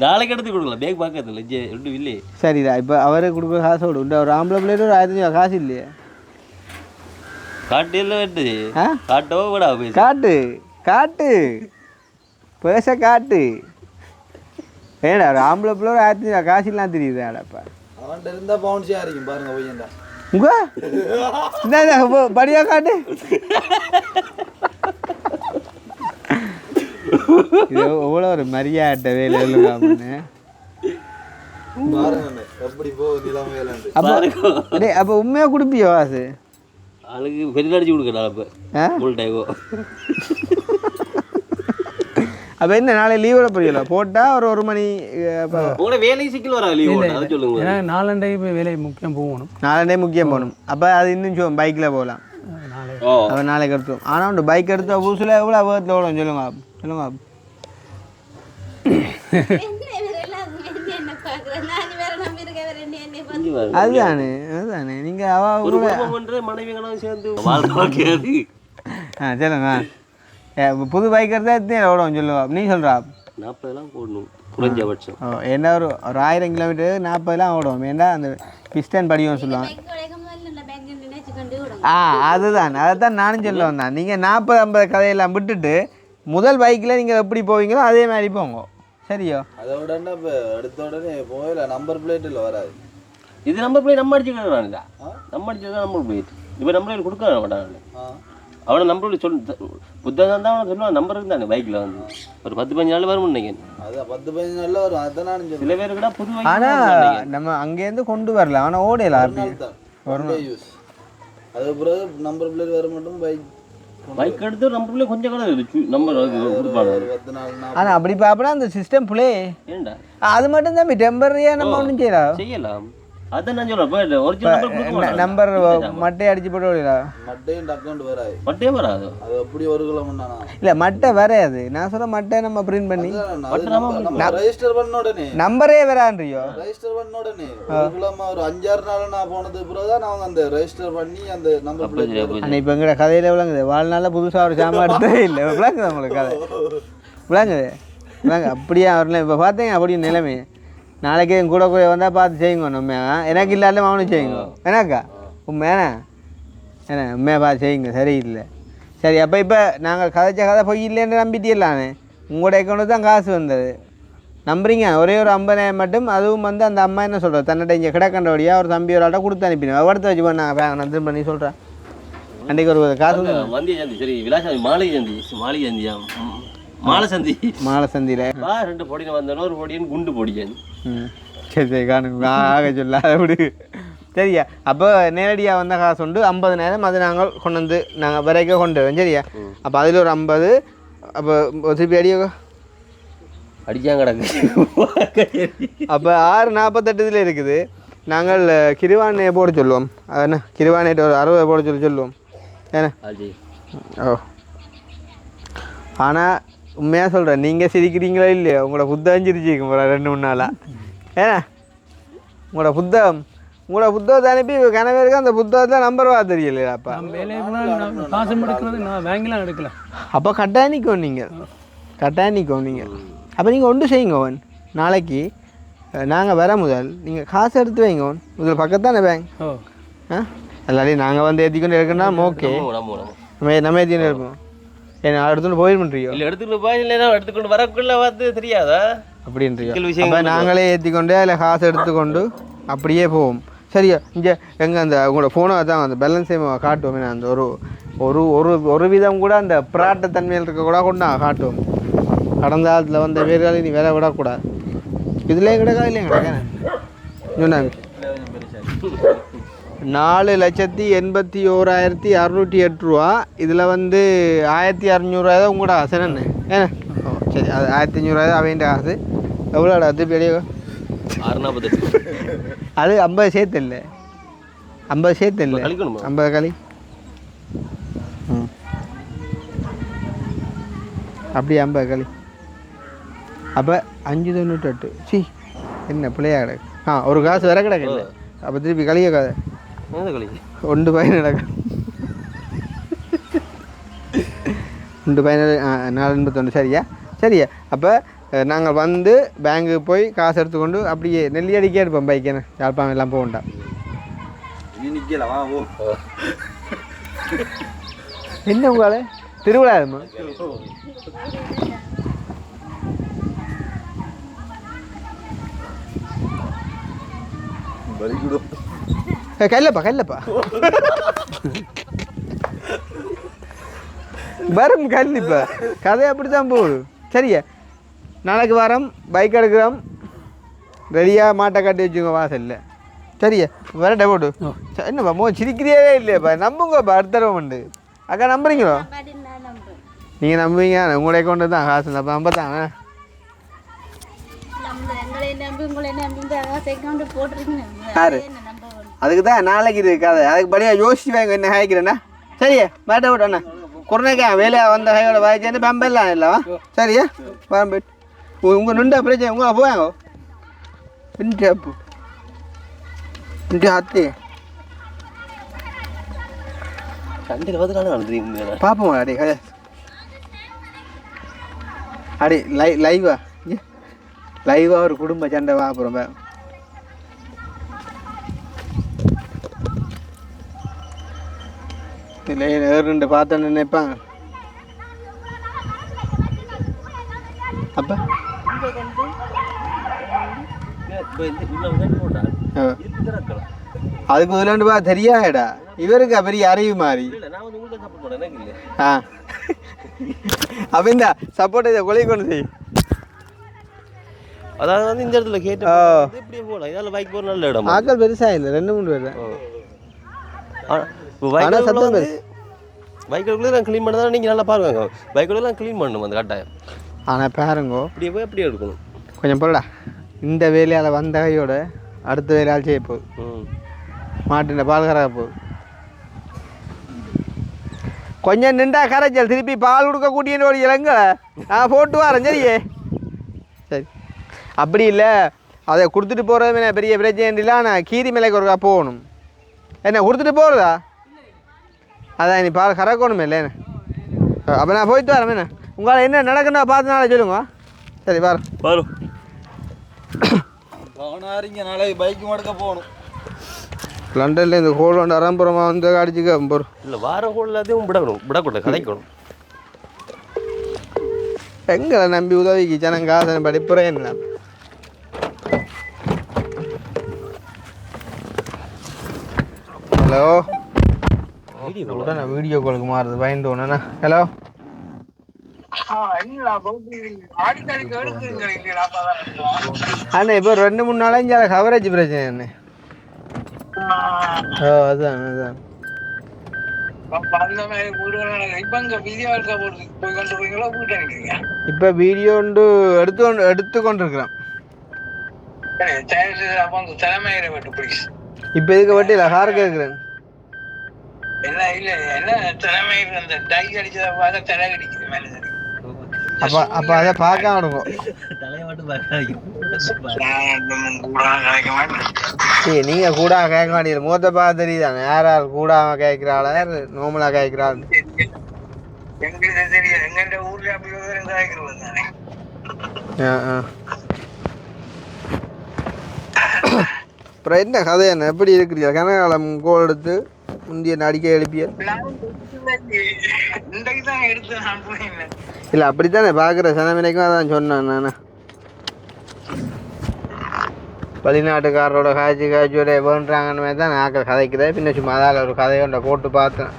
நாளைக்கு எடுத்து கொடுக்கலாம் பேக் பார்க்கறதில்ல ஒன்றும் இல்லையே. சரிடா இப்போ அவரே கொடுக்குற காசு விடு ஒரு ஆம்பளை பிள்ளைட்டு ஒரு 1500 காசு இல்லையே காட்டு எல்லாம் வெட்டு காட்டவோ விடா போய் காட்டு காட்டு பேச காட்டு ஏடா ஒரு ஆம்பளை பிள்ளை ஒரு 1500 காசு இல்லாம் தெரியுதுடாப்பா. அவன்கிட்ட இருந்தா பவுன்ஸியா இருக்கும் பாருங்க பையன்டா. உங்க இந்த படியா காட்டு இது எவ்வளோ ஒரு மரியாதை வேலை எழுதாமன்னு பாருங்க எப்படி போகுது நிலம் வேலைண்டு. அப்போ உண்மையாக கொடுப்பியோ காசு? ஆளுக்கு பெரிய அடிச்சு கொடுக்கறா அப்போ ஃபுல் டைமோ. அப்போ என்ன நாளை லீவோட புரியல போட்டால் ஒரு மணி உங்களோட வேலை சிக்கல் வரா லீவ் அதை சொல்லுங்க. ஏன்னா 4 போய் வேலை முக்கியம் போகணும். 4 முக்கியம் போகணும். அப்போ அது இன்னும் பைக்கில் போகலாம். அப்போ நாளைக்கு எடுத்தோம். ஆனால் உண்டு பைக் எடுத்த புதுசில் எவ்வளோ வேகத்தில் ஓடும் சொல்லுங்க சொல்லுங்க. அதுதானே அதுதானே நீங்கள் மனைவிகளும் சேர்ந்து வாழ்க்கை. சொல்லுங்க புது பைக் எடுத்தால் எத்தனை ஓடும் சொல்லுவா நீ சொல்கிறா? 40 போடணும் குறைஞ்சபட்சம். என்ன ஒரு 1000 கிலோமீட்டர் 40 ஓடும். ஏன்னா அந்த பிஸ்டன் படியும் சொல்லுவாங்க. அதுதான் அதைத்தான் நானும் சொல்ல வந்தேன். நீங்கள் 40-50 கதையெல்லாம் விட்டுட்டு முதல் பைக்கில் நீங்கள் எப்படி போவீங்களோ அதே மாதிரி போங்க. சரியோ? அதை விட இப்போ அடுத்த உடனே போகல நம்பர் பிளேட்டில் வராது. இது நம்பர் பிளேட் நம்ம அடிச்சுக்கிறான்டா. நம்ம அடிச்சதான் நம்பர் பிளேட். இப்போ நம்பர் கொடுக்க மாட்டாங்க. அவனை நம்பர் புத்தகம் தான் அவனை சொல்லுவான். நம்பர் இருந்தானே பைக்கில் வந்து ஒரு 10-15 நாள் வரும் நினைக்கிறேன். அதான் 10-15 நாளில் வரும். அதான் சில பேருக்குடா புது பைக். ஆனால் நம்ம அங்கேருந்து கொண்டு வரல. ஆனால் ஓடையலாம் ஒரு நாள் யூஸ். அது பிறகு நம்பர் பிளேட் வர மட்டும் பைக் எடுத்து நம்பர் பிளேட் கொஞ்சம் கூட நம்பர் கொடுப்பாங்க. 10 நாள். ஆனால் அப்படி பார்ப்பனா அந்த சிஸ்டம் பிளே ஏண்டா அது மட்டும் தான் டெம்பரரியாக நம்ம ஒன்றும் செய்யலாம். அதான் நான் சொல்றேன் ஒரிஜினல் நம்பர் மட்டை அடிச்சு போட்டு ஓடிடா. மட்டையும் அக்கௌண்ட் வராது. மட்டையே வராது. அது அப்படி 1 கிலோமீட்டர் இல்லை மட்டை வராது. நான் சொல்ல மட்டை நம்ம பிரிண்ட் பண்ணி ரெஜிஸ்டர் பண்ண உடனே நம்பரே வரான்றியோ. ரெஜிஸ்டர் பண்ண உடனே 1 கிலோமீட்டர் ஒரு 5-6 நாள் நான் போனது பிறகுதான் அவங்க அந்த ரெஜிஸ்டர் பண்ணி அந்த நம்பர் பிளேட். ஆனால் இப்போ எங்கட கதையில் விளங்குது. வாழ்நாளில் புதுசாக ஒரு சாமான் எடுத்ததே இல்லை. விளங்குது உங்களுக்கு கதை விளங்குது விளங்கு அப்படியே வரல. இப்போ பார்த்தீங்க அப்படியே நிலைமை. நாளைக்கு என் கூட வந்தால் பார்த்து செய்யுங்க. நம்ம எனக்கு இல்லாலும் அவனும் செய்யுங்க. எனக்கா உண்மையாண்ணா ஏன்னா உண்மையாக பார்த்து செய்யுங்க. சரியில்லை சரி. அப்போ இப்போ நாங்கள் கதைச்ச கதை பொய் இல்லைன்னு நம்பிட்டிடலானே. உங்களோட அக்கௌண்ட்டு தான் காசு வந்தது நம்புறீங்க. ஒரே ஒரு 50,000 மட்டும். அதுவும் வந்து அந்த அம்மா என்ன சொல்கிறோம் தன்னிட்ட இங்கே கிடக்கண்டபடியாக ஒரு தம்பி ஒரு ஆள்கிட்ட கொடுத்து அனுப்பினேன். எடுத்து வச்சு பண்ணாங்க. நான் திரும்ப நீ சொல்கிறேன் அன்றைக்கு ஒரு காசு வந்திய சந்தி. சரி விலாசாமி மாலை சந்தி மாலை சந்தியா மாலை சந்தி மாலை சந்தியில் 2 பொடின்னு வந்தோம். ஒரு பொடின்னு குண்டு பொடியாந்து. சரி சரி காணுங்க ஆக சொல்ல அப்படி சரியா. அப்போ நேரடியாக வந்த காசு உண்டு 50,000. அது நாங்கள் கொண்டு வந்து நாங்கள் வரைக்கும் கொண்டு வரோம். சரியா? அப்போ அதில் ஒரு 50. அப்போ திருப்பி அடிக்காங்க கிடக்கு. அப்போ 6:48 இருக்குது. நாங்கள் கிருவானையை போட சொல்லுவோம். என்ன கிருவானைட்டு ஒரு 60 போட சொல்லுவோம். ஏன்னா ஓ ஆனால் உண்மையாக சொல்கிறேன். நீங்கள் சிரிக்கிறீங்களோ இல்லையோ உங்களோட புத்தகம் சிரிச்சிருக்கும் போகிற 2-3 நாளாக. ஏன்னா உங்களோட புத்தகத்தை அனுப்பி கணவருக்கு அந்த புத்தகத்தில் நம்பர் தெரியலையாப்பா. காசு எடுக்கிறது நான் வாங்கலாம் எடுக்கல. அப்போ கட்டாயம் நிற்கும் நீங்கள். அப்போ நீங்கள் ஒன்று செய்யுங்க. அவன் நாளைக்கு நாங்கள் வர முதல் நீங்கள் காசு எடுத்து வைங்க. முதல் பக்கத்தானே பேங்க். எல்லாரையும் நாங்கள் வந்து ஏற்றிக்கொண்டு இருக்கணும். ஓகே நம்ம ஏற்றினே இருப்போம். என்ன எடுத்துகிட்டு போயிருமன்றியோ? இல்லை எடுத்துக்கிட்டு போய் இல்லைன்னா எடுத்துக்கொண்டு வரக்குள்ள வந்து தெரியாதா அப்படின்றியோ? விஷயம் அப்போ நாங்களே ஏற்றிக்கொண்டு அதில் காசு எடுத்துக்கொண்டு அப்படியே போவோம். சரியா? இங்கே எங்கே அந்த உங்களோட ஃபோனை தான் அந்த பேலன்ஸே காட்டுவோமே. அந்த ஒரு ஒரு ஒரு ஒரு விதம் கூட அந்த பிராட்டத்தன்மையில் இருக்க கூட கொண்டு காட்டுவோம். கடந்த காலத்தில் வந்த வேறு நீ வேலை விடக்கூடாது. இதுலேயும் கிடக்கா இல்லையும் கிடக்கேன் சொன்னாங்க. 4,81,608 ரூபா. இதில் வந்து 1,600 தான் உங்களோட காசு என்னென்ன ஏன்னா? ஓ சரி, அது 1,500 அவைண்ட காசு. எவ்வளோடா அது பெரிய 648 அது 50 சேர்த்து இல்லை, 50 சேர்த்து இல்லை, 50 களி. அப்படியே 50 களி. அப்போ 598. சி என்ன பிள்ளையா கிடக்கு? ஒரு காசு வேற கிடக்கு. அப்போ திருப்பி களிய கதை ஒன்று பயன் நடக்கும். 481. சரியா? சரியா? அப்போ நாங்கள் வந்து பேங்குக்கு போய் காசு எடுத்துக்கொண்டு அப்படியே நெல்லியடிக்கே இருப்போம். பைக்கேன்னு யாழ்ப்பாணம் எல்லாம் போகண்டா. என்ன உங்களால் திருவிழா இருமா? கல்லப்பா வரும் கல்லிப்பா. கதை அப்படித்தான் போகுது. சரியா? நாளைக்கு வாரம் பைக் எடுக்கிறோம். ரெடியாக மாட்டை கட்டி வச்சுங்க வாசல்ல. சரியா? வரட்டே போட்டு. என்னப்பா மோ சிரிக்கிறே இல்லையாப்பா? நம்புங்கப்பா. அடுத்த தடவை உண்டு. அக்கா நம்புறீங்களோ? நீங்கள் நம்புவீங்க. உங்களே கொண்டு தான் காசு அப்போ நம்ப தானே. யாரு அதுக்கு தான் நாளைக்கு இருக்காது. அதுக்கு படியாக யோசிச்சு வாங்க. என்ன காய்க்கிறேண்ணா? சரியா? மாட்டை விட்டோண்ணா கொரோனாக்கா வேலையாக வந்த கையோட வாய்ச்சி பம்பெல்லாம் இல்லைவா? சரியா? வரம் போயிட்டு உங்கள் நுண்டா பிரச்சனை உங்களை போவாங்க. பின்ட்டு அப்பு பின்ட்டு அத்து பார்ப்போம். அடி கதை அடி லைவா லைவாக ஒரு குடும்ப சண்டை வா. அப்புறம் இல்லை ஏறுண்டு பார்த்தேன்னு நினைப்பாங்க. அப்போ அதுக்கு முதலாண்டுப்பா தெரியாடா. இவருக்கு பெரிய அறிவு மாறி. அப்போ இந்த சப்போர்ட் இதை கொலை கொண்டு செய். அதாவது வந்து இந்த இடத்துல கேட்டு இப்படியே போகலாம். இதால் பைக் போகிற நல்ல இடம். ஆக்கள் பெருசாக இல்லை, 2-3 பேர் தான். பைக்குள்ளே நான் க்ளீன் பண்ண தான். நீங்கள் நல்லா பாருங்க. பைக்குள்ளே நான் க்ளீன் பண்ணணும் அந்த கட்டாயம். ஆனால் பாருங்கோ இப்படியே போய் அப்படியே எடுக்கணும். கொஞ்சம் போடா. இந்த வேலையால் வந்த கையோட அடுத்த வேலையால் செய்ய போகுது. மாட்டின பால் கறக்க போகுது. கொஞ்சம் நின்றா கரைச்சல் திருப்பி பால் கொடுக்க கூட்டின்னு ஒரு இலங்களை நான் போட்டு வரேன். சரியே? சரி. அப்படி இல்லை அதை கொடுத்துட்டு போகிறது பெரிய பிரச்சனை இல்லை. நான் கீரி மேலைக்கு ஒருக்கா போகணும். என்ன கொடுத்துட்டு போகிறதா? அதான் நீ பால் கறக்கணுமே இல்லை. அப்போ நான் போயிட்டு வரேன். என்ன உங்களால் என்ன நடக்குன்னா பார்த்து நாளை சொல்லுங்க. சரி வரும் வரும். நாளைக்கு பைக் மடக்க போகணும். லண்டனில் இந்த கோல்டு அரம்புறமாக வந்து அடிச்சுக்க போகிறோம். இல்லை வார கோல் எல்லாத்தையும் விடக்கூடாது, கதைக்கணும். எங்களை நம்பி உதவிக்கு ஜனம் காசு படிப்புறேன் என்ன. ஹலோ உடனே வீடியோ காலுக்கு மாறுது பயந்தோண்ணா. ஹலோ அண்ணா இப்போ 2-3 நாளாக இங்கே கவரேஜ் பிரச்சனை என்ன? அதான் அதான் இப்போ வீடியோ ஒன்று எடுத்து கொண்டிருக்கிறோம். இப்போ இதுக்கு வட்டி இல்லை காருக்கு இருக்கிறேன். அப்போ அதை பார்க்க விடுங்க. சரி நீங்கள் கூட கேட்க மாட்டீங்க. மூத்த பார்த்து தெரியுதானே யாரால் கூடாம கேட்கிறாள், யார் நோமலாக கேட்கிறாள். அப்புறம் என்ன கதை என்ன எப்படி இருக்கிறீங்க? கனகாலம் கோல் எடுத்து முந்தைய நடிக்க எழுப்பிய இல்லை அப்படித்தானே பார்க்குற சனமினைக்கும் அதான் சொன்னேன் நான் வெளிநாட்டுக்காரரோட காய்ச்சியோட வேண்டுறாங்கன்னு மாதிரி தான் நாக்கள் கதைக்குதே பின்ன சும்மா அதால் ஒரு கதையோட போட்டு பார்த்தேன்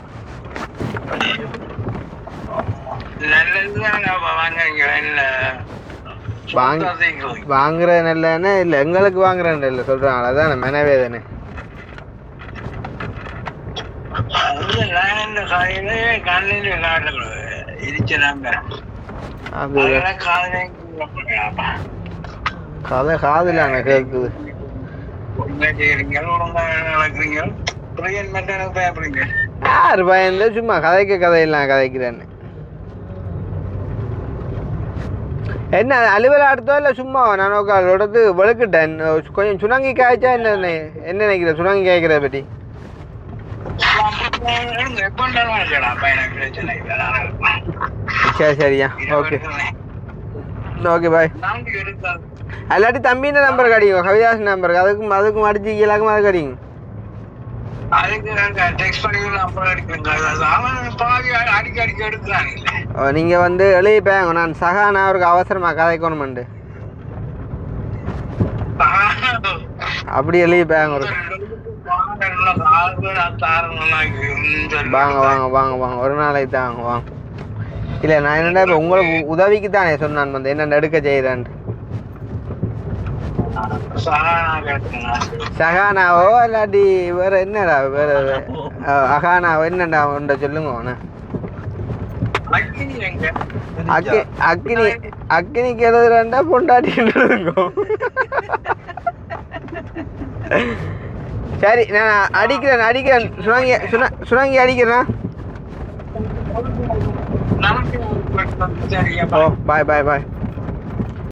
வாங்குறது நல்லன்னு இல்லை எங்களுக்கு வாங்குறேன் இல்லை சொல்கிறாங்க அதான் மனவேதனை கதை காதுல கேட்குது யார் பயந்து சும்மா கதையெல்லாம் கதைக்கிறேன்னு என்ன அலுவலக அடுத்தோ இல்லை சும்மா நான் உட்காந்து வெளுக்கிட்டேன் கொஞ்சம் சுணங்கி காய்ச்சா என்ன நினைக்கிற சுணங்கி காய்க்கிறத பற்றி சரி சரியா ஓகே ஓகே பாய் அல்லாட்டி தம்பின நம்பர் கிடைக்கும் கவிதாஸ் நம்பர் அதுக்கும் அடிச்சு எல்லாருக்கும் அது கிடைக்கும் நீங்க வந்து எழுதிப்பேங்க நான் சகானா அவருக்கு அவசரமா கதைக்கணுமெண்டு அப்படி எழுதிப்பேங்க ஒரு வாங்க வாங்க வாங்க வாங்க ஒரு நாளைக்கு தாங்க வாங்க இல்லை நான் என்னடா இப்போ உங்களுக்கு உதவிக்கு தானே சொன்னான் வந்து என்னென்ன எடுக்க செய்கிறேன்ட்டு சகானாவோ இல்லாட்டி வேற என்னடா வேற அகானாவோ என்னடா உண்ட சொல்லுங்க அக்கினிக்கு எழுதுறா பொண்டாட்டி எழுதுங்க சரி நான் அடிக்கிறேன் சுணங்கி அடிக்கிறேன் ஓ பாய் பாய் பாய்